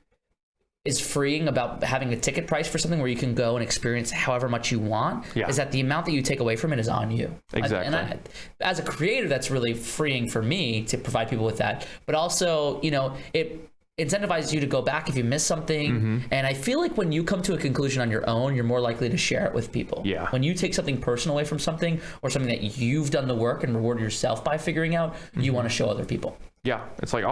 is freeing about having a ticket price for something where you can go and experience however much you want, is that the amount that you take away from it is on you. Exactly. As a creator, that's really freeing for me to provide people with that. But also, it incentivizes you to go back if you miss something. And I feel like when you come to a conclusion on your own, you're more likely to share it with people. Yeah. When you take something personal away from something, or something that you've done the work and reward yourself by figuring out, you want to show other people. Yeah. It's like,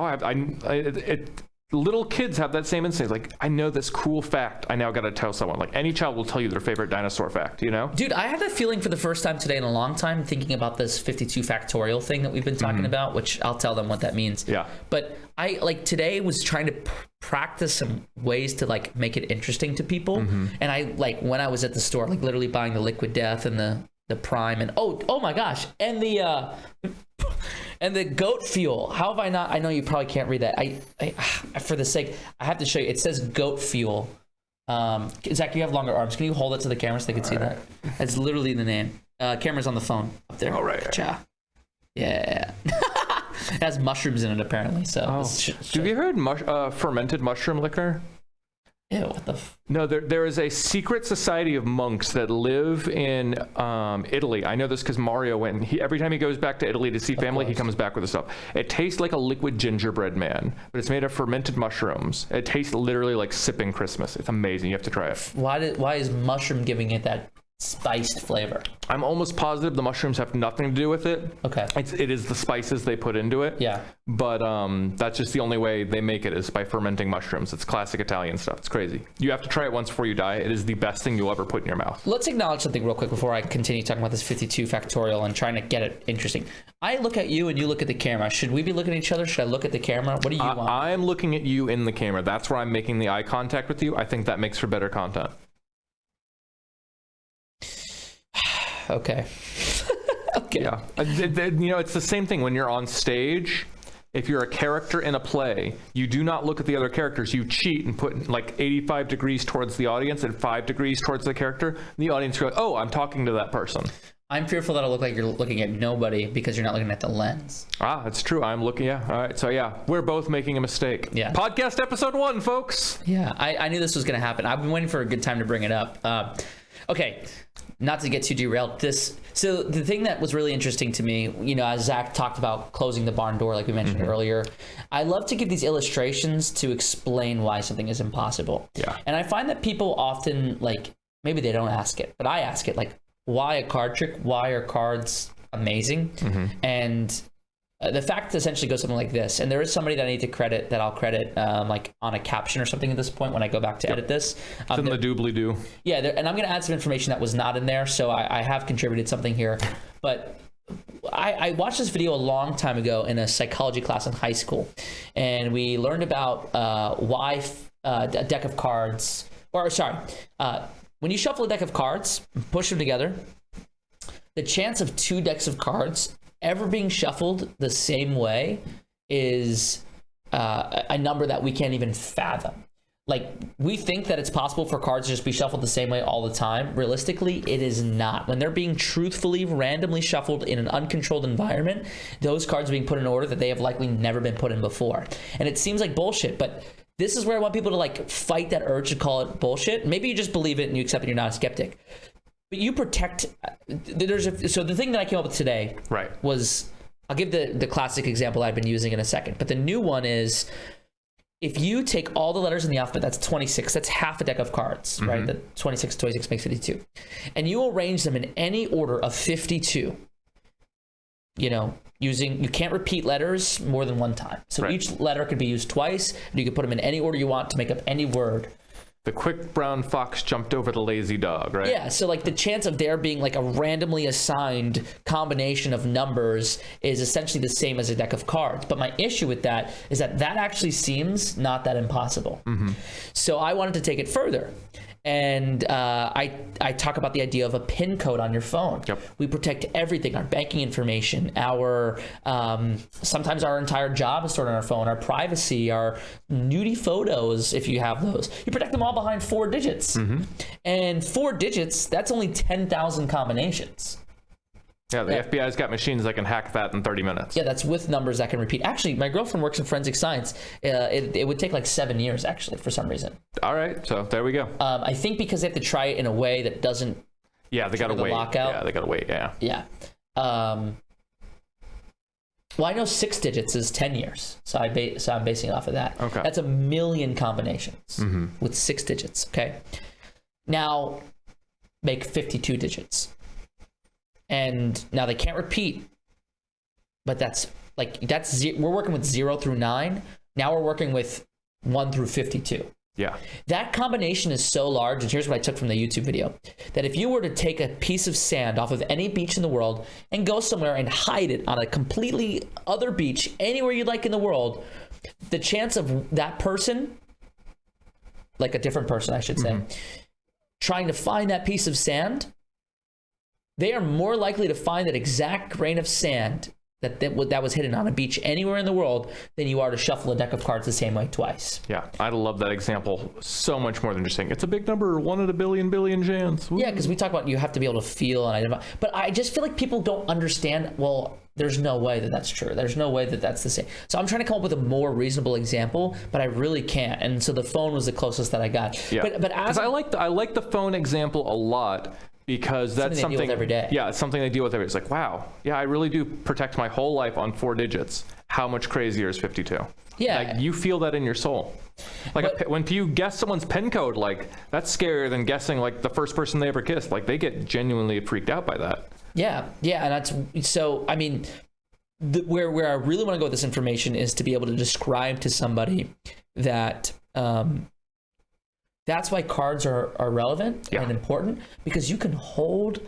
little kids have that same instinct. Like, I know this cool fact. I now got to tell someone. Like, any child will tell you their favorite dinosaur fact, Dude, I had that feeling for the first time today in a long time, thinking about this 52 factorial thing that we've been talking about, which I'll tell them what that means. Yeah. But I, today was trying to practice some ways to, make it interesting to people. And I, when I was at the store, literally buying the Liquid Death and the Prime and, oh my gosh, and the... And the goat fuel. How have I not? I know you probably can't read that. I for the sake, I have to show you. It says goat fuel. Zach, you have longer arms. Can you hold it to the camera so they can see that? That's literally the name. Camera's on the phone up there. All right. Cha. Yeah. It has mushrooms in it apparently. So. Have you heard fermented mushroom liquor? Ew, what the No, there is a secret society of monks that live in Italy. I know this because Mario went. Every time he goes back to Italy to see family, he comes back with the stuff. It tastes like a liquid gingerbread man, but it's made of fermented mushrooms. It tastes literally like sipping Christmas. It's amazing. You have to try it. Why is mushroom giving it that spiced flavor. I'm almost positive the mushrooms have nothing to do with it. Okay. It is the spices they put into it. Yeah. But that's just the only way they make it is by fermenting mushrooms. It's classic Italian stuff. It's crazy. You have to try it once before you die. It is the best thing you'll ever put in your mouth. Let's acknowledge something real quick before I continue talking about this 52 factorial and trying to get it interesting. I look at you and you look at the camera. Should we be looking at each other? Should I look at the camera? What do you want? I'm looking at you in the camera. That's where I'm making the eye contact with you. I think that makes for better content. Okay. Okay. Yeah. You know, it's the same thing when you're on stage. If you're a character in a play, you do not look at the other characters. You cheat and put like 85 degrees towards the audience and 5 degrees towards the character. And the audience goes, oh, I'm talking to that person. I'm fearful that it'll look like you're looking at nobody because you're not looking at the lens. Ah, it's true. I'm looking. Yeah. All right. So yeah, we're both making a mistake. Yeah. Podcast episode 1, folks. Yeah. I knew this was going to happen. I've been waiting for a good time to bring it up. Okay. Not to get too derailed. So the thing that was really interesting to me, you know, as Zach talked about closing the barn door, like we mentioned earlier, I love to give these illustrations to explain why something is impossible. Yeah. And I find that people often, like, maybe they don't ask it, but I ask it, like, why a card trick? Why are cards amazing? And the fact essentially goes something like this. And there is somebody that I need to credit, that I'll credit like on a caption or something at this point when I go back to edit this. It's in the doobly-doo. Yeah, and I'm going to add some information that was not in there. So I have contributed something here. But I watched this video a long time ago in a psychology class in high school. And we learned about why a deck of cards, when you shuffle a deck of cards, push them together, the chance of 2 decks of cards ever being shuffled the same way is a number that we can't even fathom. Like, we think that it's possible for cards to just be shuffled the same way all the time. Realistically, it is not. When they're being truthfully, randomly shuffled in an uncontrolled environment, those cards are being put in order that they have likely never been put in before. And it seems like bullshit, but this is where I want people to like fight that urge to call it bullshit. Maybe you just believe it and you accept it, you're not a skeptic. But you protect. So the thing that I came up with today was, I'll give the classic example I've been using in a second. But the new one is, if you take all the letters in the alphabet, that's 26. That's half a deck of cards, right? That 26 makes 52. And you arrange them in any order of 52. You know, you can't repeat letters more than one time. So each letter could be used twice, and you can put them in any order you want to make up any word. The quick brown fox jumped over the lazy dog, right? Yeah, so like the chance of there being like a randomly assigned combination of numbers is essentially the same as a deck of cards. But my issue with that is that actually seems not that impossible. So I wanted to take it further. And I talk about the idea of a PIN code on your phone. We protect everything, our banking information, our sometimes our entire job is stored on our phone, our privacy, our nudie photos, if you have those. You protect them all behind 4 digits. And 4 digits, that's only 10,000 combinations. Yeah, the FBI's got machines that can hack that in 30 minutes. Yeah, that's with numbers that can repeat. Actually, my girlfriend works in forensic science. It would take like 7 years, actually, for some reason. All right, so there we go. I think because they have to try it in a way that doesn't. Yeah, they got to wait. Lockout. Yeah, they got to wait. Yeah. Yeah. Well, I know 6 digits is 10 years, so I'm basing it off of that. Okay. That's 1 million combinations with 6 digits. Okay. Now, make 52 digits. And now they can't repeat, but we're working with 0 through 9. Now we're working with 1 through 52. Yeah. That combination is so large, and here's what I took from the YouTube video, that if you were to take a piece of sand off of any beach in the world and go somewhere and hide it on a completely other beach, anywhere you'd like in the world, the chance of that person, like a different person, I should say, trying to find that piece of sand, they are more likely to find that exact grain of sand that was hidden on a beach anywhere in the world than you are to shuffle a deck of cards the same way twice. Yeah, I love that example so much more than just saying it's a big number, 1 in a billion chance. Woo. Yeah, because we talk about you have to be able to feel and identify. But I just feel like people don't understand, well, there's no way that that's true. There's no way that that's the same. So I'm trying to come up with a more reasonable example, but I really can't. And so the phone was the closest that I got. Yeah. But as I like the phone example a lot. because that's something they deal with every day. Yeah, it's something they deal with every day. It's like, wow, yeah, I really do protect my whole life on 4 digits. How much crazier is 52? Yeah. Like, you feel that in your soul. Like when you guess someone's PIN code, like that's scarier than guessing like the first person they ever kissed. Like they get genuinely freaked out by that. Yeah, and that's so. I mean, where I really want to go with this information is to be able to describe to somebody that that's why cards are relevant and important, because you can hold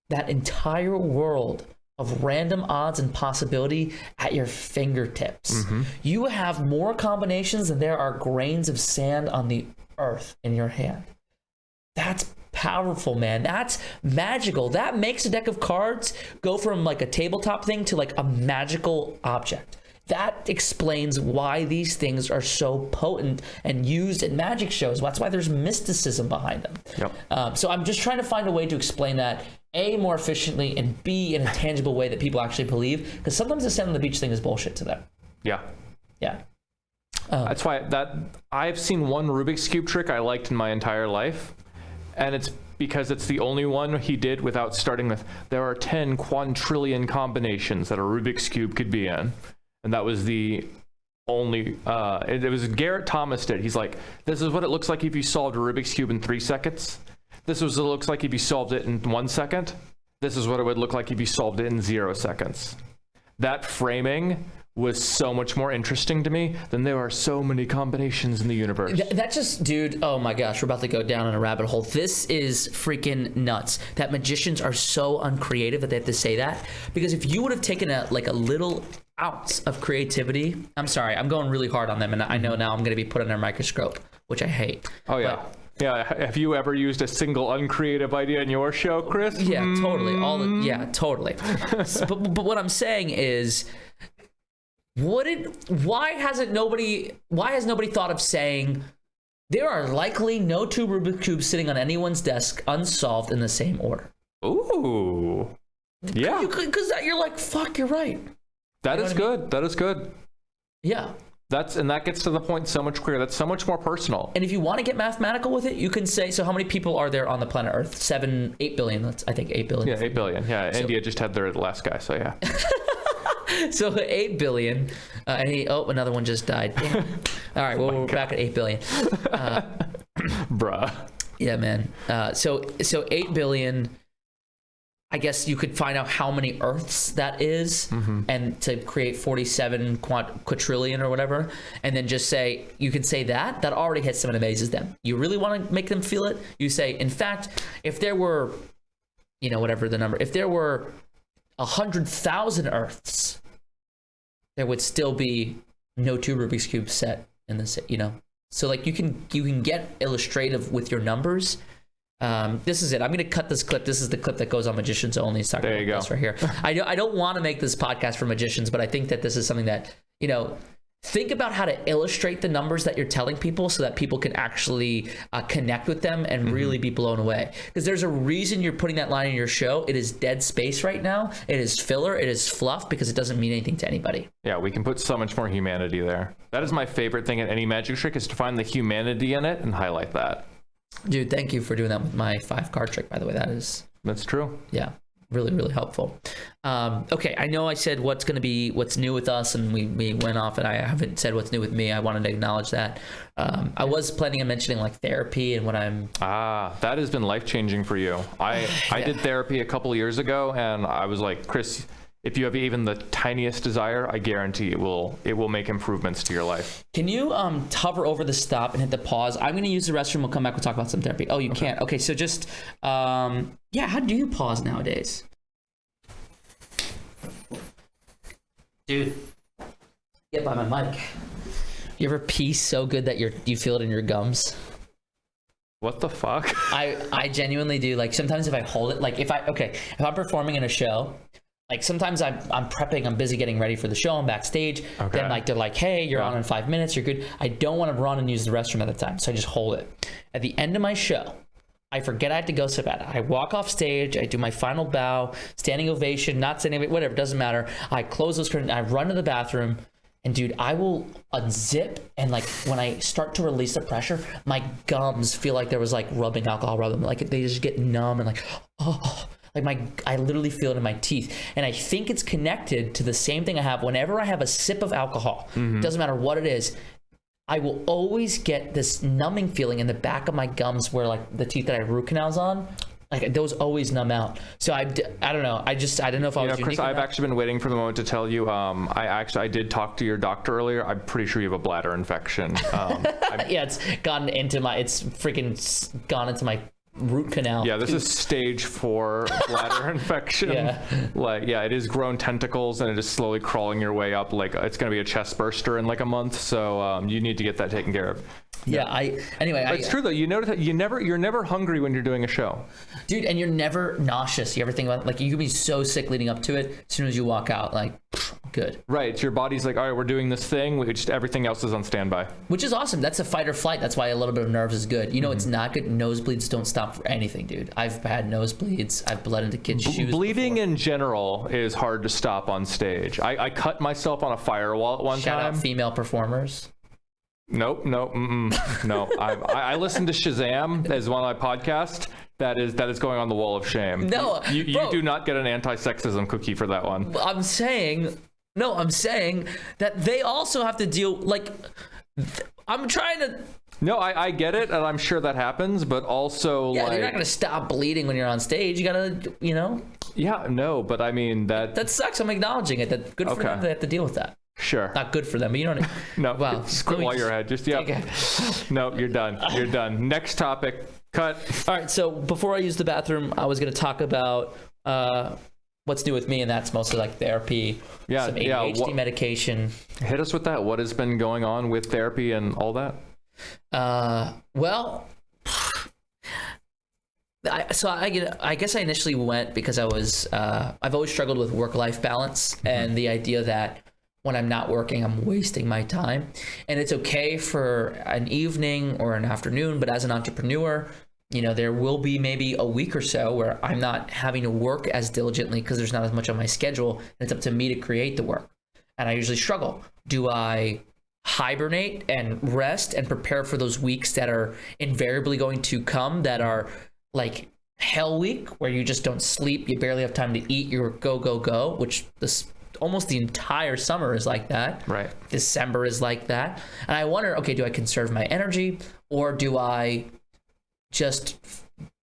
that entire world of random odds and possibility at your fingertips. You have more combinations than there are grains of sand on the earth in your hand. That's powerful, man. That's magical. That makes a deck of cards go from like a tabletop thing to like a magical object. That explains why these things are so potent and used in magic shows. That's why there's mysticism behind them. Yep. So I'm just trying to find a way to explain that, A, more efficiently, and B, in a tangible way that people actually believe. Because sometimes the sand on the beach thing is bullshit to them. Yeah. Yeah. That's why I've seen one Rubik's Cube trick I liked in my entire life. And it's because it's the only one he did without starting with, there are 10 quadrillion combinations that a Rubik's Cube could be in. And that was the only, it was Garrett Thomas did. He's like, this is what it looks like if you solved a Rubik's Cube in 3 seconds. This is what it looks like if you solved it in 1 second. This is what it would look like if you solved it in 0 seconds. That framing was so much more interesting to me than there are so many combinations in the universe. That just, dude, oh my gosh, we're about to go down in a rabbit hole. This is freaking nuts. That magicians are so uncreative that they have to say that. Because if you would have taken a little ounce of creativity, I'm sorry, I'm going really hard on them, and I know now I'm going to be put under a microscope, which I hate. Oh yeah. Yeah, have you ever used a single uncreative idea in your show, Chris? Yeah, totally. Totally. but what I'm saying is, why has nobody thought of saying there are likely no 2 Rubik's cubes sitting on anyone's desk unsolved in the same order? Ooh. Yeah. Because you're like, fuck, you're right. That is good. That is good. Yeah. And that gets to the point so much clearer. That's so much more personal. And if you want to get mathematical with it, you can say, so how many people are there on the planet Earth? 8 billion. I think 8 billion. Yeah, 8 billion. Yeah, so, India just had their last guy, so yeah. So 8 billion. Another one just died. Damn. All right, well, we're back at 8 billion. Bruh. Yeah, man. So 8 billion. I guess you could find out how many Earths that is, and to create 47 quadrillion or whatever, and then just say, you can say that already hits them and amazes them. You really want to make them feel it? You say, in fact, if there were, whatever the number, if there were 100,000 Earths, there would still be no 2 Rubik's Cubes set in this, So like you can get illustrative with your numbers. This is it. I'm going to cut this clip. This is the clip that goes on Magicians Only. It's talking about this right here. I don't want to make this podcast for magicians, but I think that this is something that, think about how to illustrate the numbers that you're telling people so that people can actually connect with them and really be blown away. Because there's a reason you're putting that line in your show. It is dead space right now. It is filler. It is fluff because it doesn't mean anything to anybody. Yeah, we can put so much more humanity there. That is my favorite thing in any magic trick, is to find the humanity in it and highlight that. Dude, thank you for doing that with my 5 card trick, by the way. That's true. Yeah, really, really helpful. Okay, I know I said what's new with us, and we went off, and I haven't said what's new with me. I wanted to acknowledge that. I was planning on mentioning like therapy and what I'm... that has been life-changing for you. I did therapy a couple years ago, and I was like, Chris, if you have even the tiniest desire, I guarantee it will make improvements to your life. Can you hover over the stop and hit the pause? I'm going to use the restroom. We'll come back. We'll talk about some therapy. Oh, you can't. Okay, so just how do you pause nowadays? Dude, get by my mic. You ever pee so good that you feel it in your gums? What the fuck? I genuinely do. Like sometimes if I hold it, like if I'm performing in a show, like sometimes I'm prepping, I'm busy getting ready for the show, I'm backstage. Okay. Then like they're like, hey, you're on in 5 minutes, you're good. I don't want to run and use the restroom at the time, so I just hold it. At the end of my show, I forget I have to go so bad. I walk off stage, I do my final bow, standing ovation, not standing ovation, whatever, doesn't matter. I close those curtains, I run to the bathroom, And dude, I will unzip, and like when I start to release the pressure, my gums feel like there was like rubbing alcohol, like they just get numb and like, oh, like I literally feel it in my teeth. And I think it's connected to the same thing I have whenever I have a sip of alcohol. Doesn't matter what it is. I will always get this numbing feeling in the back of my gums where like the teeth that I have root canals on. Like those always numb out. So I don't know. I don't know if I was unique. Chris, I've actually been waiting for the moment to tell you. I did talk to your doctor earlier. I'm pretty sure you have a bladder infection. Yeah, it's freaking gone into my root canal. Yeah, this is stage 4 bladder infection. Yeah, it is grown tentacles and it is slowly crawling your way up. Like it's going to be a chest burster in like a month. So you need to get that taken care of. Yeah, It's true though. You notice that you're never hungry when you're doing a show, dude, and you're never nauseous. You ever think about like you can be so sick leading up to it. As soon as you walk out, like good. Right. So your body's like, all right, we're doing this thing. Everything else is on standby. Which is awesome. That's a fight or flight. That's why a little bit of nerves is good. You know, it's not good. Nosebleeds don't stop for anything, dude. I've had nosebleeds. I've bled into kids' shoes. Bleeding before. in general is hard to stop on stage. I cut myself on a firewall at one time. Shout out female performers. Nope. No. I listen to Shazam as one of my podcasts. That is going on the wall of shame. No, you do not get an anti-sexism cookie for that one. I'm saying that they also have to deal like. I'm trying to. No, I get it, and I'm sure that happens, but also yeah, you're not gonna stop bleeding when you're on stage. You gotta, Yeah, no, but I mean that sucks. I'm acknowledging it. That good for them. They have to deal with that. Sure. Not good for them, but you know what I mean. No. Wow. Quit while you're ahead. Just No, you're done. You're done. Next topic. Cut. All right. So before I use the bathroom, I was gonna talk about what's new with me, and that's mostly like therapy. Yeah. Some ADHD medication. Hit us with that. What has been going on with therapy and all that? Well, I guess I initially went because I've always struggled with work-life balance and the idea that when I'm not working, I'm wasting my time. And it's okay for an evening or an afternoon, but as an entrepreneur, there will be maybe a week or so where I'm not having to work as diligently because there's not as much on my schedule, and it's up to me to create the work. And I usually struggle. Do I hibernate and rest and prepare for those weeks that are invariably going to come, that are like hell week, where you just don't sleep, you barely have time to eat, you're go, which almost the entire summer is like that. Right. December is like that. And I wonder, okay, do I conserve my energy, or do I just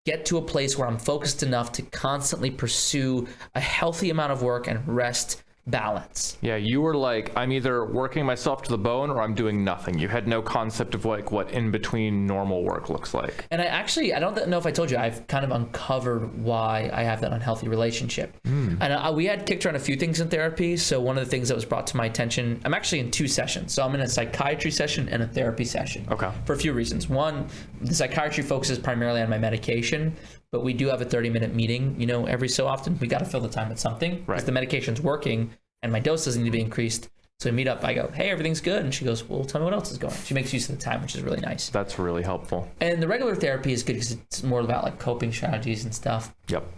get to a place where I'm focused enough to constantly pursue a healthy amount of work and rest balance? Yeah, you were like, I'm either working myself to the bone or I'm doing nothing. You had no concept of like what in between normal work looks like. And I don't know if I told you, I've kind of uncovered why I have that unhealthy relationship. And we had kicked around a few things in therapy. So one of the things that was brought to my attention, I'm actually in 2 sessions. So I'm in a psychiatry session and a therapy session. Okay. For a few reasons. One, the psychiatry focuses primarily on my medication, but we do have a 30-minute meeting, every so often. We got to fill the time with something. Right. Because the medication's working and my dose doesn't need to be increased. So we meet up, I go, hey, everything's good. And she goes, well, tell me what else is going on. She makes use of the time, which is really nice. That's really helpful. And the regular therapy is good because it's more about like coping strategies and stuff. Yep.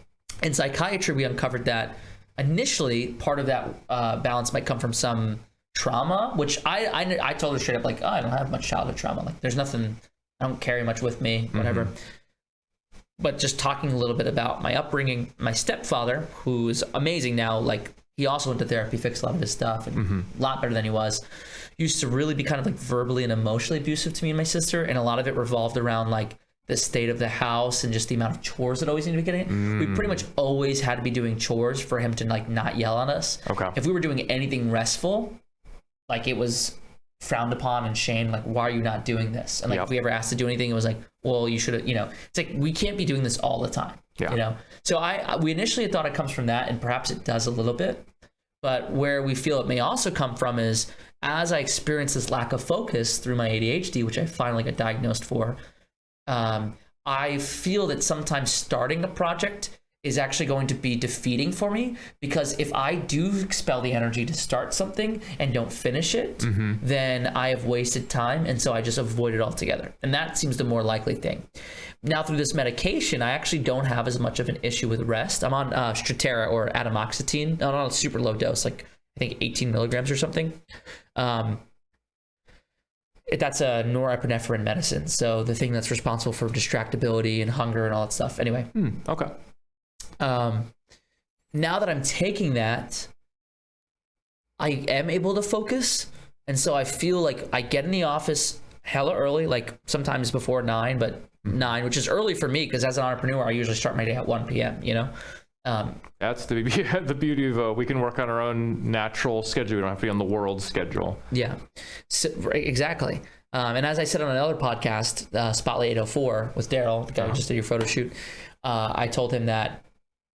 In psychiatry, we uncovered that initially part of that balance might come from some trauma, which I told her straight up, like, oh, I don't have much childhood trauma. Like, there's nothing, I don't carry much with me, whatever. But just talking a little bit about my upbringing, my stepfather, who's amazing now, like, he also went to therapy, fixed a lot of his stuff, and a lot better than he was. Used to really be kind of like verbally and emotionally abusive to me and my sister, and a lot of it revolved around like the state of the house and just the amount of chores that always needed to be getting. We pretty much always had to be doing chores for him to like not yell on us. Okay. If we were doing anything restful, like it was frowned upon and shamed, like, why are you not doing this? And like if we ever asked to do anything, it was like, well, you should have, it's like we can't be doing this all the time. So we initially thought it comes from that, and perhaps it does a little bit, but where we feel it may also come from is as I experience this lack of focus through my ADHD, which I finally got diagnosed for, I feel that sometimes starting a project is actually going to be defeating for me, because if I do expel the energy to start something and don't finish it, then I have wasted time, and so I just avoid it altogether. And that seems the more likely thing. Now, through this medication, I actually don't have as much of an issue with rest. I'm on Strattera or atomoxetine, not on a super low dose, like I think 18 milligrams or something. That's a norepinephrine medicine. So the thing that's responsible for distractibility and hunger and all that stuff. Anyway. Okay. Now that I'm taking that, I am able to focus. And so I feel like I get in the office hella early, like sometimes before 9, but 9, which is early for me because as an entrepreneur, I usually start my day at 1 p.m., you know? That's the beauty of we can work on our own natural schedule. We don't have to be on the world's schedule. Yeah, so, right, exactly. And as I said on another podcast, Spotlight 804 with Daryl, the guy who just did your photo shoot, I told him that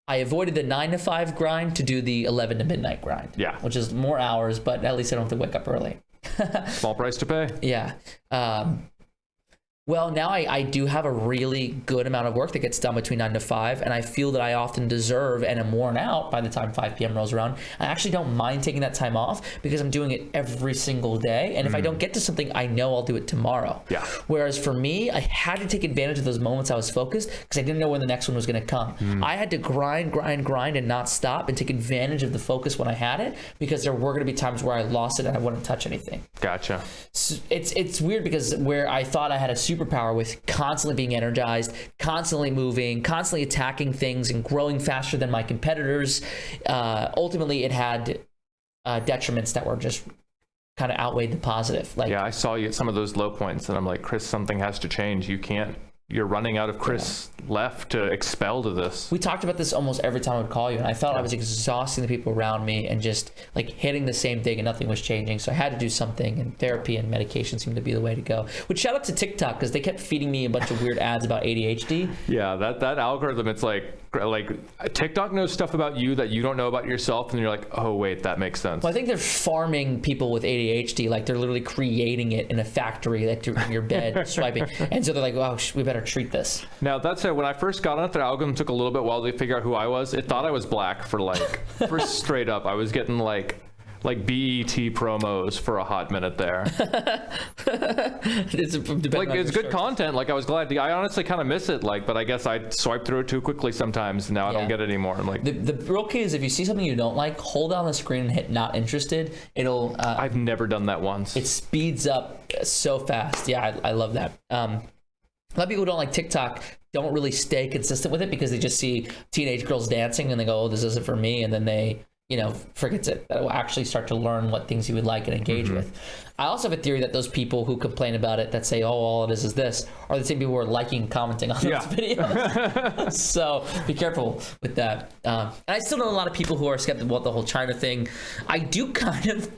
I avoided the 9 to 5 grind to do the 11 to midnight grind. Yeah. Which is more hours, but at least I don't have to wake up early. Small price to pay. Yeah. Well, now I do have a really good amount of work that gets done between 9 to 5, and I feel that I often deserve and am worn out by the time 5 p.m. rolls around. I actually don't mind taking that time off because I'm doing it every single day, and if I don't get to something, I know I'll do it tomorrow. Yeah. Whereas for me, I had to take advantage of those moments I was focused because I didn't know when the next one was going to come. I had to grind and not stop and take advantage of the focus when I had it because there were going to be times where I lost it and I wouldn't touch anything. Gotcha. So it's weird because where I thought I had a superpower with constantly being energized, constantly moving, constantly attacking things and growing faster than my competitors, ultimately it had detriments that were just kind of outweighed the positive. Like, yeah, I saw you at some of those low points and I'm like, Chris, something has to change. You're running out of Chris left to expel to this. We talked about this almost every time I would call you, and I felt I was exhausting the people around me and just like hitting the same thing and nothing was changing. So I had to do something, and therapy and medication seemed to be the way to go. Which shout out to TikTok because they kept feeding me a bunch of weird ads about ADHD. Yeah, that algorithm, it's like TikTok knows stuff about you that you don't know about yourself, and you're like, oh wait, that makes sense. Well, I think they're farming people with ADHD, like they're literally creating it in a factory, like in your bed, swiping. And so they're like, oh, we better treat this. Now that said, when I first got on it, the algorithm took a little bit while to figure out who I was. It thought I was black for straight up. I was getting like BET promos for a hot minute there. It's good content. Like I was glad. I honestly kind of miss it. But I guess I swipe through it too quickly sometimes. Now I don't get it anymore. I'm like, the real key is if you see something you don't like, hold down the screen and hit not interested. It'll. I've never done that once. It speeds up so fast. Yeah, I love that. A lot of people who don't like TikTok don't really stay consistent with it because they just see teenage girls dancing and they go, oh, this isn't for me. And then they, forgets it. That will actually start to learn what things you would like and engage with. I also have a theory that those people who complain about it that say, oh, all it is this, are the same people who are liking and commenting on those videos. So be careful with that. And I still know a lot of people who are skeptical about the whole China thing. I do kind of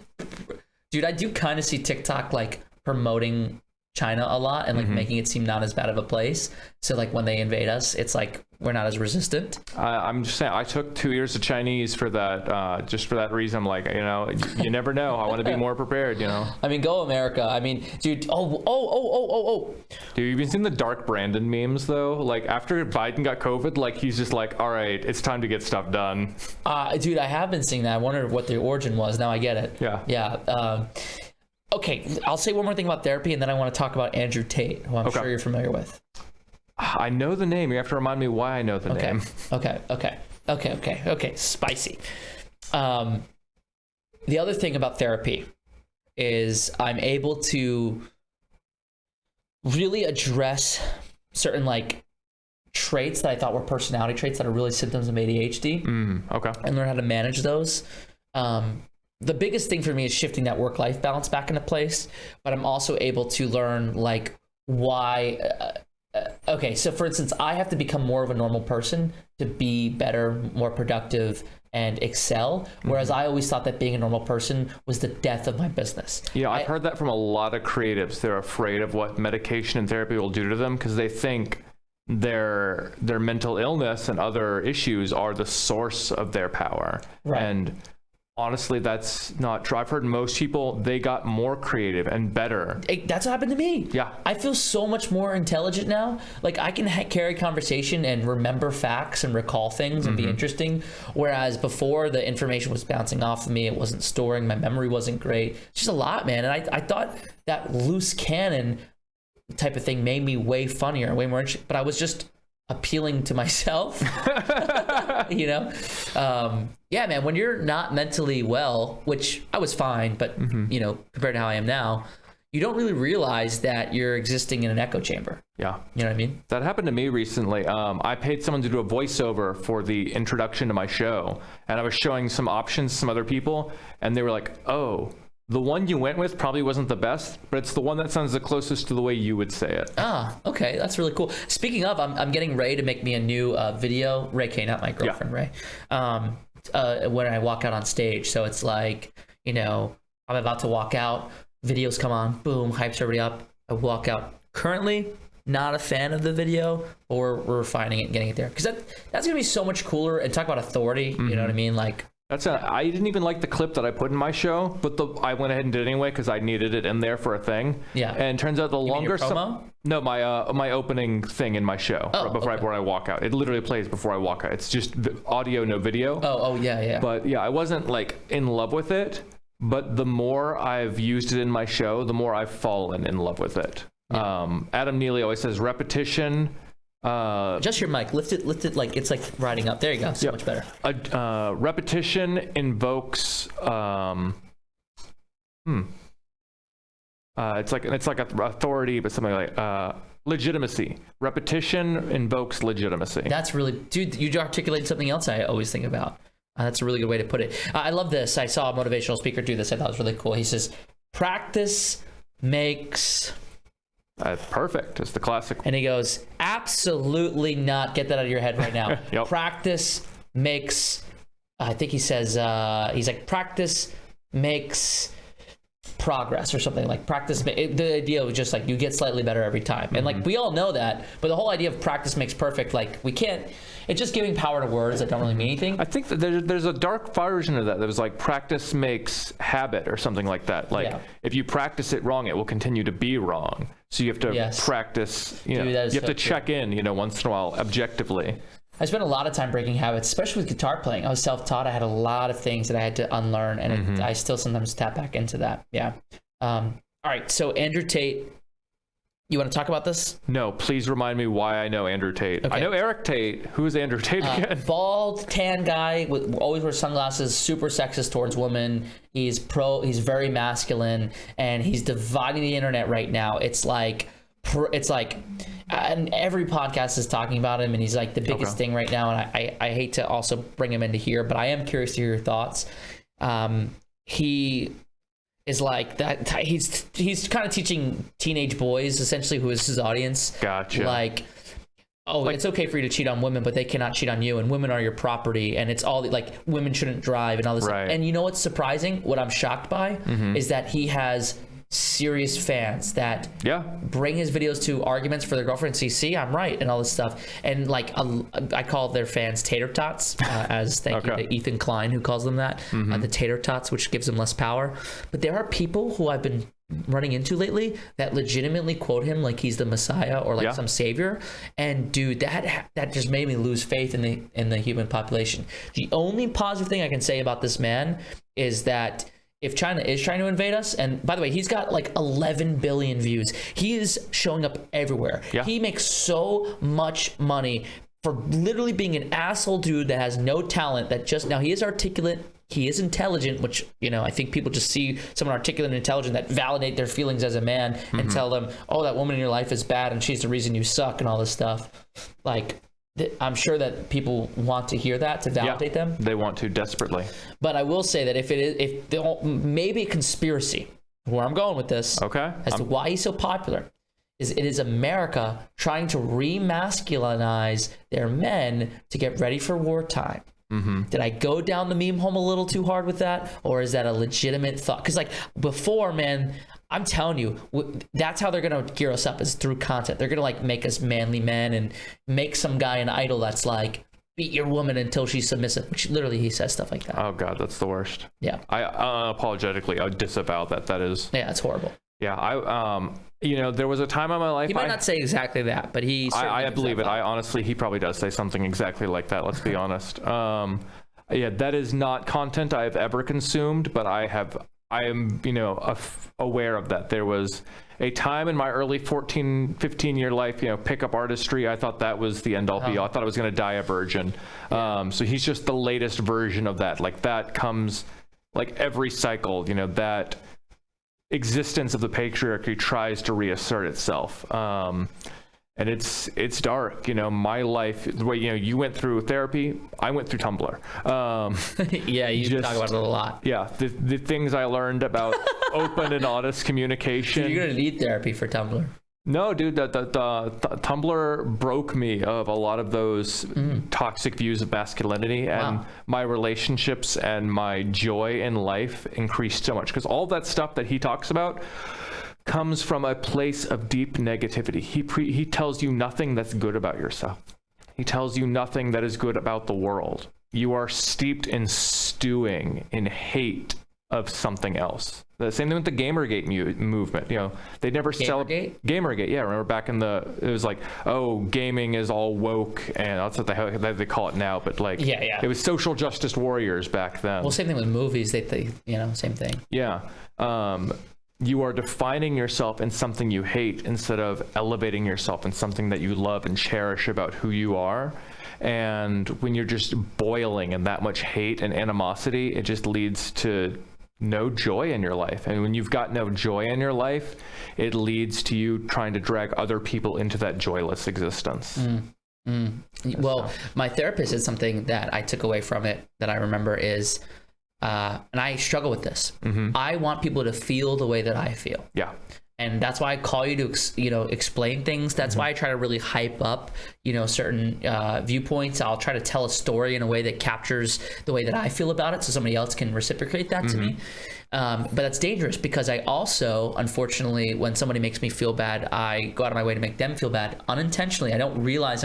see TikTok like promoting China a lot and like making it seem not as bad of a place. So like when they invade us, it's like we're not as resistant. I'm just saying, I took 2 years of Chinese for that, just for that reason. I'm like, you never know. I want to be more prepared, I mean, go America. I mean, dude, Dude, you've been seeing the Dark Brandon memes though? Like after Biden got COVID, like he's just like, all right, it's time to get stuff done. Dude, I have been seeing that. I wondered what the origin was. Now I get it. Yeah. Okay, I'll say one more thing about therapy, and then I want to talk about Andrew Tate, who I'm sure you're familiar with. I know the name. You have to remind me why I know the name. Okay. Spicy. The other thing about therapy is I'm able to really address certain like traits that I thought were personality traits that are really symptoms of ADHD. And learn how to manage those. The biggest thing for me is shifting that work-life balance back into place, but I'm also able to learn like why. Okay, so for instance, I have to become more of a normal person to be better, more productive, and excel. Whereas I always thought that being a normal person was the death of my business. Yeah, I've heard that from a lot of creatives. They're afraid of what medication and therapy will do to them because they think their mental illness and other issues are the source of their power. Right. And honestly, that's not true. I've heard most people, they got more creative and better. That's what happened to me. Yeah. I feel so much more intelligent now. Like I can carry conversation and remember facts and recall things and be interesting. Whereas before the information was bouncing off of me, it wasn't storing, my memory wasn't great. It's just a lot, man. And I thought that loose cannon type of thing made me way funnier and way more interesting. But I was just appealing to myself. You know, yeah, man. When you're not mentally well, which I was fine, but you know, compared to how I am now, you don't really realize that you're existing in an echo chamber. Yeah. You know what I mean? That happened to me recently. I paid someone to do a voiceover for the introduction to my show, and I was showing some options to some other people, and they were like, oh, the one you went with probably wasn't the best, but it's the one that sounds the closest to the way you would say it. Ah, okay. That's really cool. Speaking of, I'm getting Ray to make me a new video. Ray K, not my girlfriend, Ray. When I walk out on stage. So it's like, you know, I'm about to walk out, videos come on, boom, hypes everybody up. I walk out. Currently, not a fan of the video, or we're refining it and getting it there. Because that's going to be so much cooler. And talk about authority, you know what I mean? Like, I didn't even like the clip that I put in my show, but I went ahead and did it anyway because I needed it in there for a thing. Yeah. And it turns out the You mean longer your promo? no, my opening thing in my show before okay. I walk out. It literally plays before I walk out. It's just audio, no video. Oh yeah. But yeah, I wasn't like in love with it. But the more I've used it in my show, the more I've fallen in love with it. Yeah. Adam Neely always says repetition. Just your mic. Lift it like it's like riding up. There you go. So much better. Repetition invokes. It's like authority, but something like legitimacy. Repetition invokes legitimacy. That's really, dude. You articulated something else I always think about. That's a really good way to put it. I love this. I saw a motivational speaker do this. I thought it was really cool. He says, "Practice makes." Perfect. It's the classic. And he goes, absolutely not. Get that out of your head right now. Yep. Practice makes, I think he says, he's like, practice makes progress or something. Like practice, the idea was just like you get slightly better every time. And like we all know that, but the whole idea of practice makes perfect, like we can't, it's just giving power to words that don't really mean anything. I think that there's a dark version of that was like practice makes habit or something like that. Like if you practice it wrong, it will continue to be wrong. So you have to practice, you know, you have to check in, you know, once in a while objectively. I spent a lot of time breaking habits, especially with guitar playing. I was self-taught. I had a lot of things that I had to unlearn, and I still sometimes tap back into that. Yeah. All right. So Andrew Tate, you want to talk about this? No, please remind me why I know Andrew Tate. Okay. I know Eric Tate. Who is Andrew Tate again? Bald, tan guy, always wears sunglasses, super sexist towards women. He's very masculine, and he's dividing the internet right now. It's like, and every podcast is talking about him, and he's like the biggest thing right now. And I hate to also bring him into here, but I am curious to hear your thoughts. He is like that. He's kind of teaching teenage boys, essentially, who is his audience. Gotcha. Like, it's okay for you to cheat on women, but they cannot cheat on you, and women are your property, and it's all like women shouldn't drive and all this. Right. And you know what's surprising? What I'm shocked by is that he has serious fans that bring his videos to arguments for their girlfriend. See, I'm right, and all this stuff. And like I call their fans tater tots, as thank you to Ethan Klein, who calls them that, the tater tots, which gives them less power. But there are people who I've been running into lately that legitimately quote him like he's the Messiah or like some savior. And dude, that just made me lose faith in the human population. The only positive thing I can say about this man is that if China is trying to invade us, and by the way, he's got like 11 billion views. He is showing up everywhere. Yeah. He makes so much money for literally being an asshole dude that has no talent, now he is articulate, he is intelligent, which, you know, I think people just see someone articulate and intelligent that validate their feelings as a man and tell them, oh, that woman in your life is bad and she's the reason you suck and all this stuff. Like, I'm sure that people want to hear that to validate them. They want to desperately. But I will say that maybe a conspiracy, where I'm going with this, as to why he's so popular, is it is America trying to remasculinize their men to get ready for wartime. Did I go down the meme home a little too hard with that, or is that a legitimate thought? Because like before, man, I'm telling you, that's how they're gonna gear us up, is through content. They're gonna like make us manly men and make some guy an idol that's like, beat your woman until she's submissive, which literally he says stuff like that. Oh God, that's the worst. Yeah. I unapologetically I disavow that. That is. Yeah, it's horrible. Yeah, you know, there was a time in my life. He might not say exactly that, but I believe it. I honestly, he probably does say something exactly like that. Let's be honest. Yeah, that is not content I have ever consumed, but I I am, aware of that. There was a time in my early 15-year life, pickup artistry, I thought that was the end all be all. I thought I was going to die a virgin. So he's just the latest version of that. Like that comes like every cycle, that existence of the patriarchy tries to reassert itself. And it's dark, my life, the way, you went through therapy, I went through Tumblr. Yeah, you talk about it a lot. Yeah, the things I learned about open and honest communication. So you're going to need therapy for Tumblr. No, dude, the Tumblr broke me of a lot of those toxic views of masculinity, and my relationships and my joy in life increased so much. Because all that stuff that he talks about comes from a place of deep negativity. He tells you nothing that's good about yourself. He tells you nothing that is good about the world. You are steeped in stewing in hate of something else. The same thing with the Gamergate movement. They never celebrate Gamergate. Yeah, remember back in it was like, oh, gaming is all woke, and that's what they call it now. But like, it was social justice warriors back then. Well, same thing with movies. They same thing. Yeah. You are defining yourself in something you hate instead of elevating yourself in something that you love and cherish about who you are. And when you're just boiling in that much hate and animosity, it just leads to no joy in your life. And when you've got no joy in your life, it leads to you trying to drag other people into that joyless existence. Well, my therapist said something that I took away from it that I remember is, and I struggle with this. I want people to feel the way that I feel. Yeah. And that's why I call you to, explain things. That's why I try to really hype up, certain viewpoints. I'll try to tell a story in a way that captures the way that I feel about it so somebody else can reciprocate that to me. But that's dangerous because I also, unfortunately, when somebody makes me feel bad, I go out of my way to make them feel bad unintentionally. I don't realize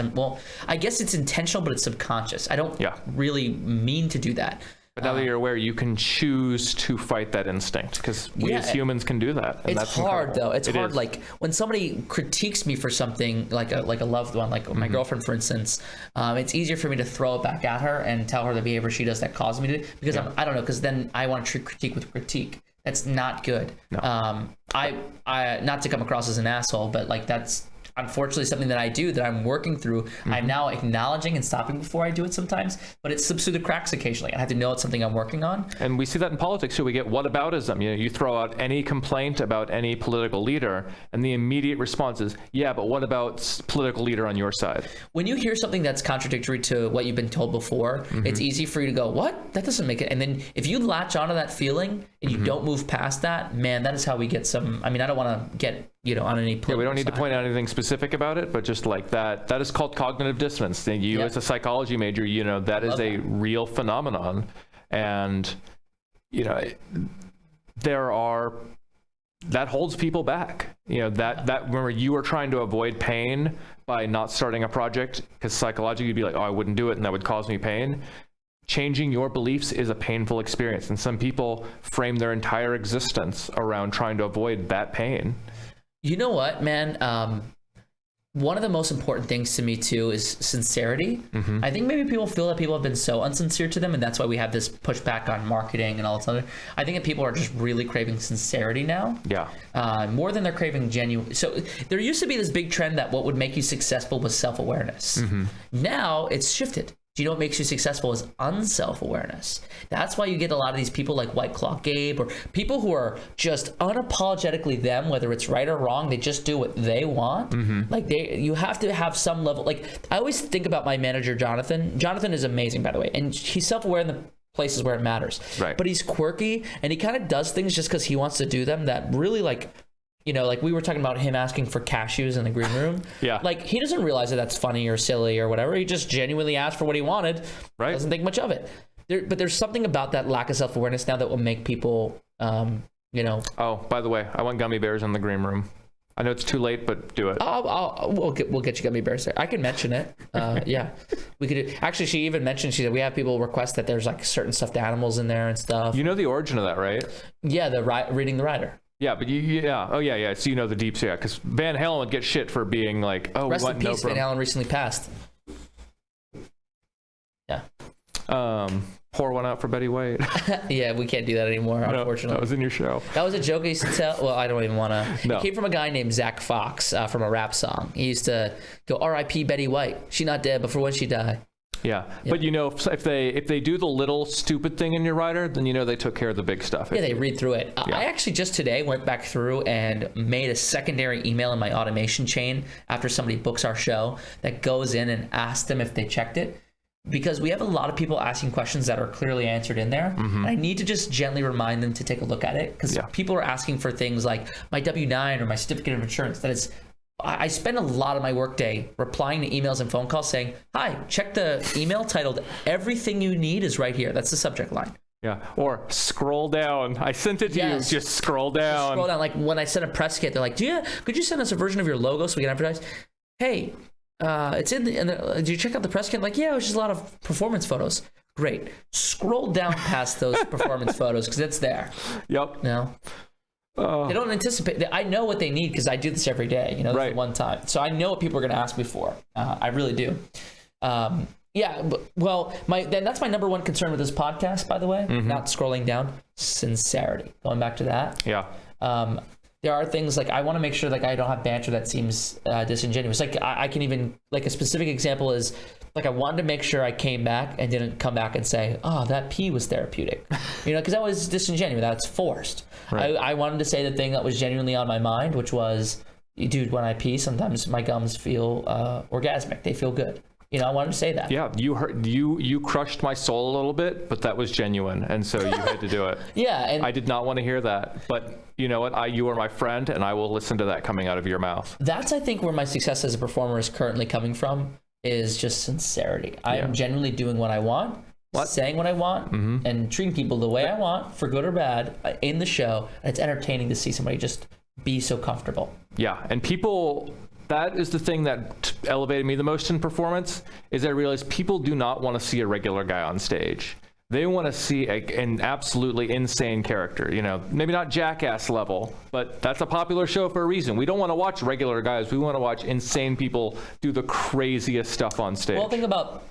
I guess it's intentional, but it's subconscious. I don't really mean to do that. But now that you're aware, you can choose to fight that instinct because we as humans can do that. And it's hard though. It's hard. Like when somebody critiques me for something, like a loved one, like my girlfriend, for instance, it's easier for me to throw it back at her and tell her the behavior she does that caused me to, because I don't know, because then I want to treat critique with critique. That's not good. No. I not to come across as an asshole, but like that's unfortunately something that I do that I'm working through. I'm now acknowledging and stopping before I do it sometimes, but it slips through the cracks occasionally. I have to know it's something I'm working on. And we see that in politics too. We get whataboutism. You throw out any complaint about any political leader and the immediate response is, yeah, but what about political leader on your side? When you hear something that's contradictory to what you've been told before, it's easy for you to go, what? That doesn't make it. And then if you latch onto that feeling and you don't move past that, man, that is how we get some, I don't want to get, on any political we don't need side. to point out anything specific about it, but just like that is called cognitive dissonance. You as a psychology major, that is a real phenomenon. And, that holds people back. That remember, you are trying to avoid pain by not starting a project because psychologically you'd be like, oh, I wouldn't do it and that would cause me pain. Changing your beliefs is a painful experience. And some people frame their entire existence around trying to avoid that pain. You know what, man? One of the most important things to me too is sincerity. I think maybe people feel that people have been so unsincere to them, and that's why we have this pushback on marketing and all this other. I think that people are just really craving sincerity now. Yeah. More than they're craving genuine. So there used to be this big trend that what would make you successful was self-awareness. Now it's shifted. Do you know what makes you successful is unself-awareness. That's why you get a lot of these people like White Claw Gabe or people who are just unapologetically them, whether it's right or wrong, they just do what they want. Like you have to have some level, like I always think about my manager, Jonathan. Jonathan is amazing, by the way, and he's self-aware in the places where it matters. Right. But he's quirky and he kind of does things just because he wants to do them that really like we were talking about him asking for cashews in the green room. Like he doesn't realize that that's funny or silly or whatever. He just genuinely asked for what he wanted. Right. Doesn't think much of it. But there's something about that lack of self-awareness now that will make people, Oh, by the way, I want gummy bears in the green room. I know it's too late, but do it. We'll get you gummy bears there. I can mention it. Yeah, we could. Actually, she even mentioned, she said we have people request that there's like certain stuffed animals in there and stuff. You know the origin of that, right? Yeah, reading the rider. Yeah, but yeah. So you know the deeps, yeah, because Van Halen would get shit for being like, oh, rest in peace. Van Halen recently passed. Yeah. pour one out for Betty White. Yeah, we can't do that anymore, No, unfortunately. that was in your show. That was a joke I used to tell. Well, I don't even want to. No. It came from a guy named Zach Fox from a rap song. He used to go, R.I.P. Betty White. She not dead, but for when she die. Yeah. But if they do the little stupid thing in your rider, then they took care of the big stuff. Yeah, they read through it. Yeah. I actually just today went back through and made a secondary email in my automation chain after somebody books our show that goes in and asks them if they checked it. Because we have a lot of people asking questions that are clearly answered in there. And I need to just gently remind them to take a look at it. Because people are asking for things like my W-9 or my certificate of insurance. That is, I spend a lot of my workday replying to emails and phone calls saying, hi, check the email titled, everything you need is right here. That's the subject line. Yeah. Or scroll down. I sent it to you. Just scroll down. Scroll down. Like when I sent a press kit, they're like, could you send us a version of your logo so we can advertise? Hey, it's in did you check out the press kit? Like, yeah, it was just a lot of performance photos. Great. Scroll down past those performance photos because it's there. Yep. No. They don't anticipate. I know what they need because I do this every day. This is one time. So I know what people are going to ask me for. I really do. Yeah. Well, that's my number one concern with this podcast, by the way. Not scrolling down. Sincerity. Going back to that. Yeah. There are things like I want to make sure like I don't have banter that seems disingenuous. Like I can even like a specific example is like I wanted to make sure I came back and didn't come back and say, oh, that pee was therapeutic, because that was disingenuous. That's forced. Right. I wanted to say the thing that was genuinely on my mind, which was, dude, when I pee, sometimes my gums feel orgasmic. They feel good. I wanted to say that. Yeah, you crushed my soul a little bit, but that was genuine, and so you had to do it. Yeah, and I did not want to hear that, but you know what? You are my friend, and I will listen to that coming out of your mouth. That's, I think, where my success as a performer is currently coming from, is just sincerity. I am genuinely doing what I want, saying what I want, and treating people the way I want, for good or bad, in the show. And it's entertaining to see somebody just be so comfortable. Yeah, and people... That is the thing that elevated me the most in performance, is I realized people do not want to see a regular guy on stage. They want to see an absolutely insane character, maybe not Jackass level, but that's a popular show for a reason. We don't want to watch regular guys. We want to watch insane people do the craziest stuff on stage. Well, think about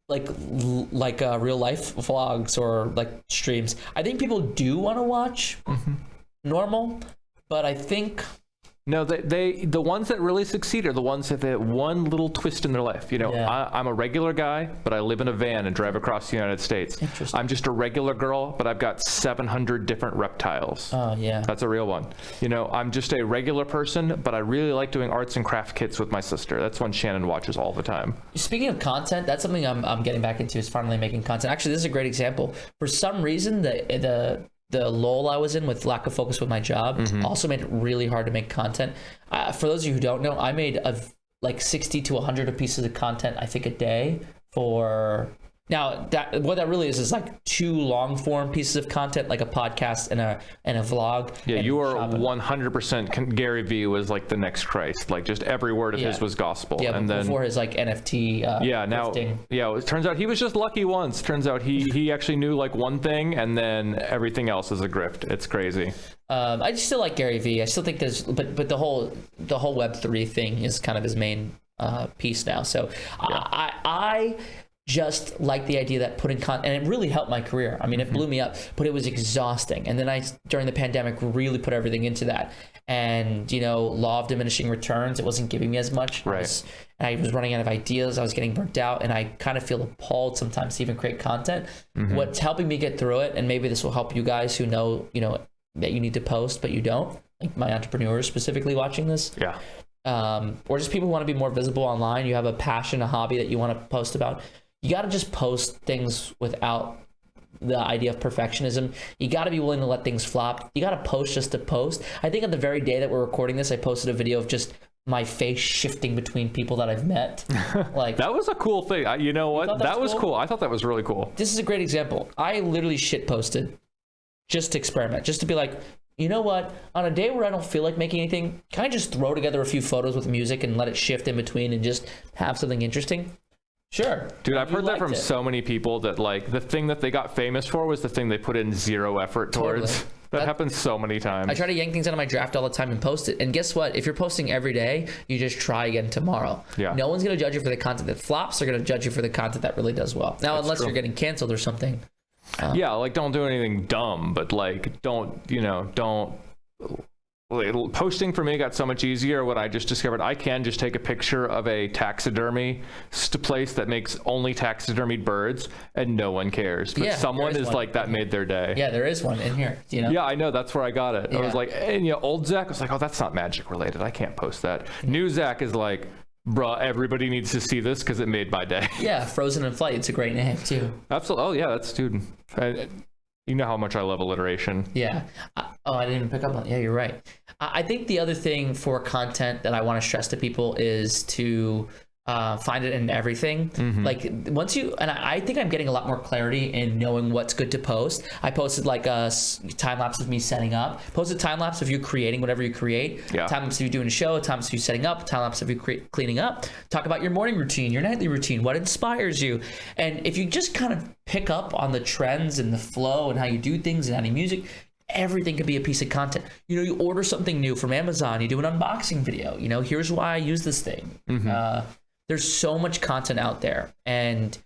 like real life vlogs or like streams. I think people do want to watch normal, but I think... No, the ones that really succeed are the ones that have one little twist in their life. I'm a regular guy, but I live in a van and drive across the United States. I'm just a regular girl, but I've got 700 different reptiles. Oh, yeah. That's a real one. I'm just a regular person, but I really like doing arts and craft kits with my sister. That's one Shannon watches all the time. Speaking of content, that's something I'm getting back into, is finally making content. Actually, this is a great example. For some reason, the lull I was in with lack of focus with my job also made it really hard to make content. For those of you who don't know, I made like 60 to 100 pieces of content, I think, a day for... Now, what that really is like 2 long form pieces of content, like a podcast and a vlog. Yeah, you are 100%. Gary Vee was like the next Christ. Like just every word of his was gospel. Yeah, and then before his like NFT. It turns out he was just lucky once. Turns out he actually knew like one thing, and then everything else is a grift. It's crazy. I just still like Gary Vee. I still think there's, but the whole Web3 thing is kind of his main piece now. So I just like the idea that putting content, and it really helped my career. I mean, it blew me up, but it was exhausting. And then during the pandemic, really put everything into that. And, law of diminishing returns, it wasn't giving me as much. Right. I was running out of ideas. I was getting burnt out, and I kind of feel appalled sometimes to even create content. What's helping me get through it, and maybe this will help you guys who know, that you need to post, but you don't, like my entrepreneurs specifically watching this. Yeah. Or just people who want to be more visible online. You have a passion, a hobby that you want to post about. You got to just post things without the idea of perfectionism. You got to be willing to let things flop. You got to post just to post. I think on the very day that we're recording this, I posted a video of just my face shifting between people that I've met. Like that was a cool thing. You know what? That was cool. I thought that was really cool. This is a great example. I literally shit posted just to experiment, just to be like, you know what? On a day where I don't feel like making anything, can I just throw together a few photos with music and let it shift in between and just have something interesting? Sure. Dude, I've heard that from so many people that like the thing that they got famous for was the thing they put in zero effort towards. Totally. That happens so many times. I try to yank things out of my draft all the time and post it. And guess what? If you're posting every day, you just try again tomorrow. Yeah. No one's going to judge you for the content that flops. They're going to judge you for the content that really does well. Now, unless you're getting canceled or something, Yeah, like don't do anything dumb, but like don't posting for me got so much easier when I just discovered I can just take a picture of a taxidermy place that makes only taxidermied birds and no one cares. But someone is like, that made their day. Yeah, there is one in here. Yeah, I know. That's where I got it. I was like, and old Zach was like, oh, that's not magic related. I can't post that. New Zach is like, bruh, everybody needs to see this because it made my day. Yeah, Frozen in Flight. It's a great name too. Absolutely. Oh yeah, that's dude. You know how much I love alliteration. Yeah. I didn't even pick up on. Yeah, you're right. I think the other thing for content that I want to stress to people is to find it in everything. Like once you, and I think I'm getting a lot more clarity in knowing what's good to post. I posted like a time lapse of me setting up, posted time lapse of you creating whatever you create, time lapse of you doing a show, time lapse of you setting up, time lapse of you cleaning up, talk about your morning routine, your nightly routine, what inspires you. And if you just kind of pick up on the trends and the flow and how you do things and adding music, everything could be a piece of content. You order something new from Amazon, you do an unboxing video, here's why I use this thing. There's so much content out there, and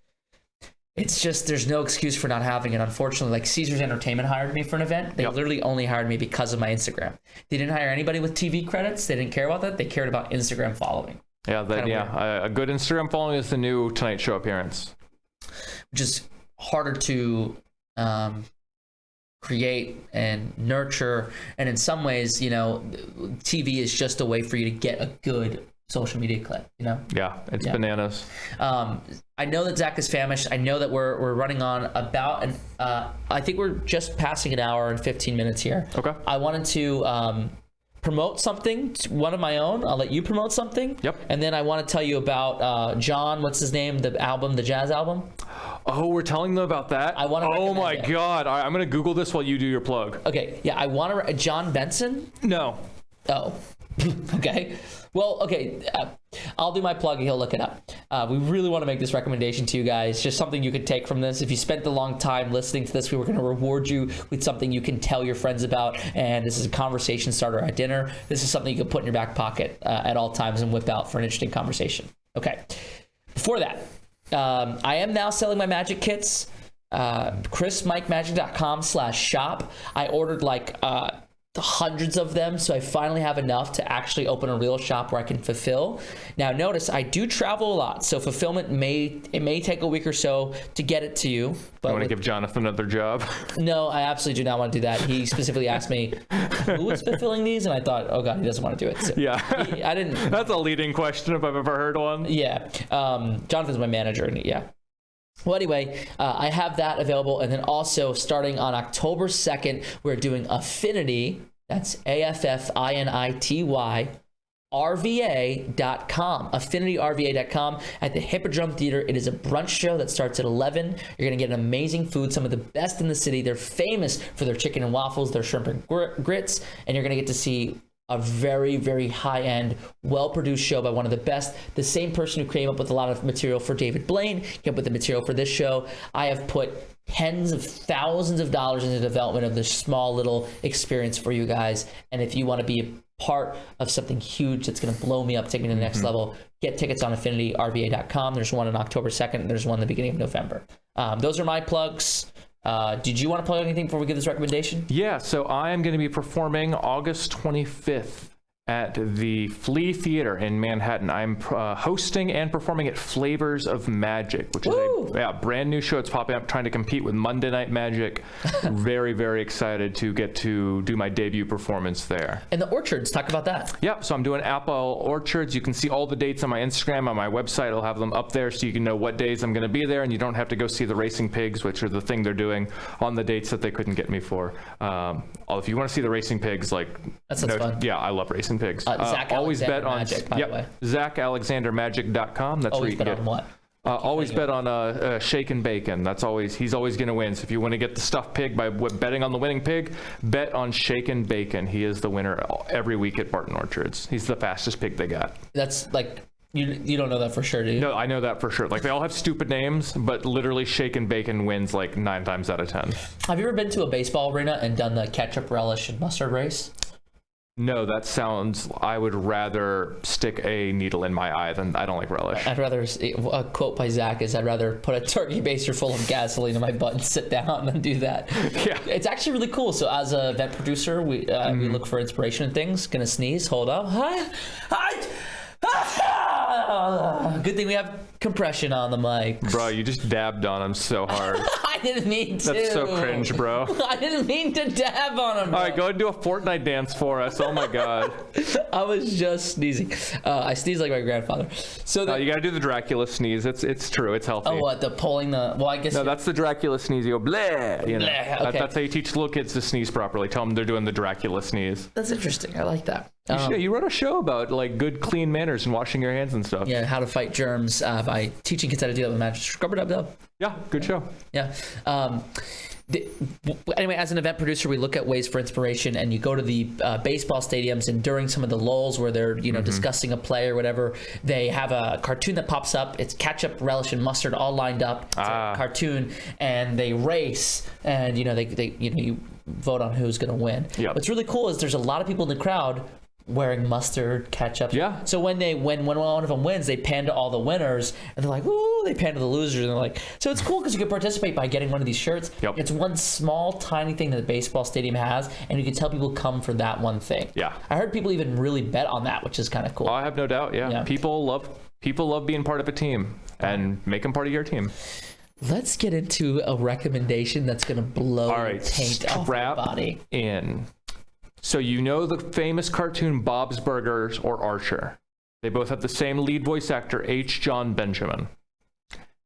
it's just, there's no excuse for not having it. Unfortunately, like Caesars Entertainment hired me for an event. They literally only hired me because of my Instagram. They didn't hire anybody with TV credits. They didn't care about that. They cared about Instagram following. Yeah, a good Instagram following is the new Tonight Show appearance. Which is harder to create and nurture, and in some ways, TV is just a way for you to get a good social media clip. Yeah, it's bananas. I know that Zach is famished. I know that we're running on about I think we're just passing an hour and 15 minutes here. Okay. I wanted to promote something, one of my own. I'll let you promote something. Yep. And then I want to tell you about John, what's his name, the album, the jazz album. Oh, we're telling them about that? I want to. Oh my God. I'm going to Google this while you do your plug. Okay. Yeah. I want to. John Benson? No. Oh. Okay. Well, okay. I'll do my plug and he'll look it up. We really want to make this recommendation to you guys. Just something you could take from this. If you spent a long time listening to this, we were going to reward you with something you can tell your friends about. And this is a conversation starter at dinner. This is something you can put in your back pocket at all times and whip out for an interesting conversation. Okay. Before that, I am now selling my magic kits. chrismikemagic.com/shop. I ordered like hundreds of them, so I finally have enough to actually open a real shop where I can fulfill. Now notice I do travel a lot, so fulfillment may take a week or so to get it to you. But I want to give Jonathan another job. No, I absolutely do not want to do that. He specifically asked me who was fulfilling these, and I thought, oh God, he doesn't want to do it. So I didn't. That's a leading question if I've ever heard one. Yeah, Jonathan's my manager, and yeah. Well, anyway, I have that available. And then also starting on October 2nd, we're doing Affinity. That's AFFINITY, RVA.com, AffinityRVA.com at the Hippodrome Theater. It is a brunch show that starts at 11. You're going to get amazing food, some of the best in the city. They're famous for their chicken and waffles, their shrimp and grits, and you're going to get to see a very, very high-end, well-produced show by one of the best. The same person who came up with a lot of material for David Blaine came up with the material for this show. I have put tens of thousands of dollars into the development of this small little experience for you guys. And if you want to be a part of something huge that's going to blow me up, take me to the next level, get tickets on AffinityRVA.com. There's one on October 2nd, and there's one in the beginning of November. Those are my plugs. Did you want to plug anything before we give this recommendation? Yeah, so I am going to be performing August 25th at the Flea Theater in Manhattan. I'm hosting and performing at Flavors of Magic, which is a brand new show. It's popping up, trying to compete with Monday Night Magic. Very, very excited to get to do my debut performance there. And the Orchards, talk about that. Yeah, so I'm doing Apple Orchards. You can see all the dates on my Instagram, on my website. I'll have them up there so you can know what days I'm going to be there, and you don't have to go see the Racing Pigs, which are the thing they're doing on the dates that they couldn't get me for. If you want to see the Racing Pigs, like, that sounds fun. Yeah, I love Racing Pigs. Zach always bet on Magic, by the way. ZachAlexanderMagic.com. That's always where you bet on what? Always bet on Shake and Bacon. He's always going to win. So if you want to get the stuffed pig by betting on the winning pig, bet on Shake and Bacon. He is the winner every week at Barton Orchards. He's the fastest pig they got. That's like, you don't know that for sure, do you? No, I know that for sure. Like, they all have stupid names, but literally Shake and Bacon wins like 9 times out of 10. Have you ever been to a baseball arena and done the ketchup, relish, and mustard race? No, that sounds. I would rather stick a needle in my eye than I don't like relish. I'd rather, a quote by Zach is, I'd rather put a turkey baster full of gasoline in my butt and sit down than do that. Yeah. It's actually really cool. So as a event producer, we look for inspiration and things. Gonna sneeze. Hold up. Good thing we have compression on the mic. Bro, you just dabbed on him so hard. I didn't mean to. That's so cringe, bro. I didn't mean to dab on him. Bro. All right, go ahead and do a Fortnite dance for us. Oh my God. I was just sneezing. I sneeze like my grandfather. So You gotta do the Dracula sneeze. It's true. It's healthy. oh, what, the pulling the? Well, I guess. No, that's the Dracula sneeze. You go bleh. You know, Bleh, okay. that's how you teach little kids to sneeze properly. Tell them they're doing the Dracula sneeze. That's interesting. I like that. You wrote a show about like good, clean manners and washing your hands and stuff. Yeah, how to fight germs by teaching kids how to do that with magic. Scrubber-dub-dub. Yeah, good show. Yeah. Anyway, as an event producer, we look at ways for inspiration, and you go to the baseball stadiums, and during some of the lulls where they're discussing a play or whatever, they have a cartoon that pops up. It's ketchup, relish, and mustard all lined up. It's a cartoon, and they race, and you vote on who's going to win. Yep. What's really cool is there's a lot of people in the crowd wearing mustard, ketchup. Yeah. So when one of them wins, they pan to all the winners, and they're like, "Ooh!" They pan to the losers, and they're like, "So it's cool because you can participate by getting one of these shirts." Yep. It's one small, tiny thing that the baseball stadium has, and you can tell people come for that one thing. Yeah. I heard people even really bet on that, which is kind of cool. I have no doubt. Yeah. People love being part of a team, and make them part of your team. Let's get into a recommendation that's going to blow All right, the taint off your body. In. So you know the famous cartoon Bob's Burgers or Archer. They both have the same lead voice actor, H. Jon Benjamin.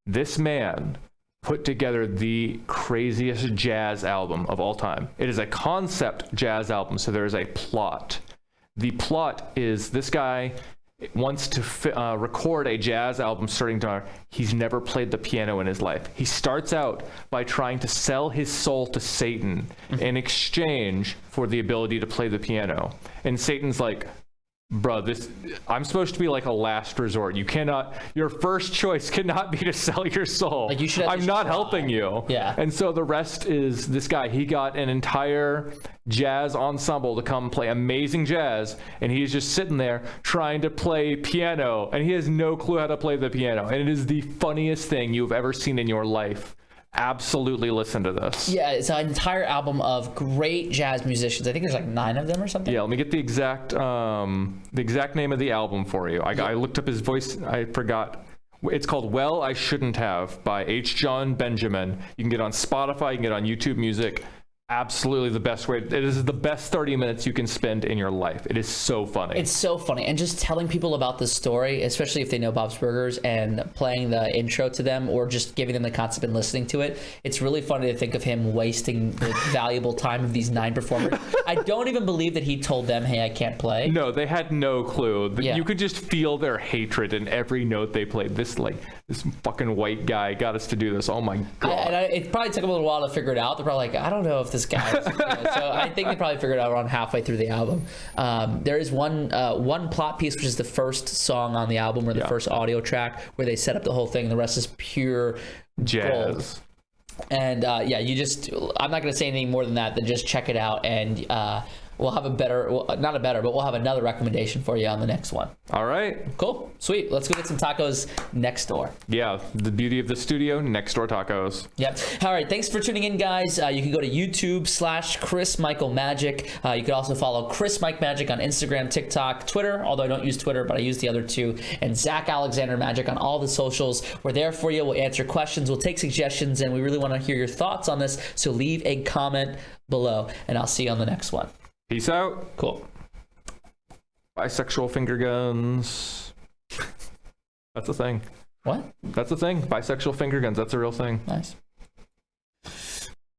This man put together the craziest jazz album of all time. It is a concept jazz album, so there is a plot. The plot is this guy wants to record a jazz album starting tomorrow. He's never played the piano in his life. He starts out by trying to sell his soul to Satan in exchange for the ability to play the piano. And Satan's like, bro, I'm supposed to be like a last resort. Your first choice cannot be to sell your soul. Like, you should I'm not helping you. Yeah. And so the rest is this guy. He got an entire jazz ensemble to come play amazing jazz, and he's just sitting there trying to play piano, and he has no clue how to play the piano. And it is the funniest thing you've ever seen in your life. Absolutely listen to this. Yeah, it's an entire album of great jazz musicians. I think there's like 9 of them or something. Yeah, let me get the exact name of the album for you. I looked up his voice. I forgot. It's called Well, I Shouldn't Have by H. Jon Benjamin. You can get it on Spotify. You can get it on YouTube Music. Absolutely the best way. It is the best 30 minutes you can spend in your life. It is so funny. It's so funny. And just telling people about this story, especially if they know Bob's Burgers, and playing the intro to them or just giving them the concept and listening to it, it's really funny to think of him wasting the valuable time of these 9 performers. I don't even believe that he told them, hey, I can't play. No, they had no clue. Yeah. You could just feel their hatred in every note they played. This fucking white guy got us to do this. Oh my God. It probably took them a little while to figure it out. They're probably like, I don't know if this guy is, so I think they probably figured it out around halfway through the album. There is one plot piece, which is the first song on the album, or the first audio track, where they set up the whole thing. The rest is pure jazz. Gold. And I'm not going to say anything more than that, than just check it out, and we'll have we'll have another recommendation for you on the next one. All right. Cool. Sweet. Let's go get some tacos next door. Yeah. The beauty of the studio, next door tacos. Yep. All right. Thanks for tuning in, guys. You can go to YouTube/Chris Michael Magic. You can also follow Chris Mike Magic on Instagram, TikTok, Twitter, although I don't use Twitter, but I use the other 2, and Zach Alexander Magic on all the socials. We're there for you. We'll answer questions. We'll take suggestions, and we really want to hear your thoughts on this. So leave a comment below, and I'll see you on the next one. Peace out. Cool. Bisexual finger guns. That's a thing. What? That's a thing. Bisexual finger guns. That's a real thing. Nice.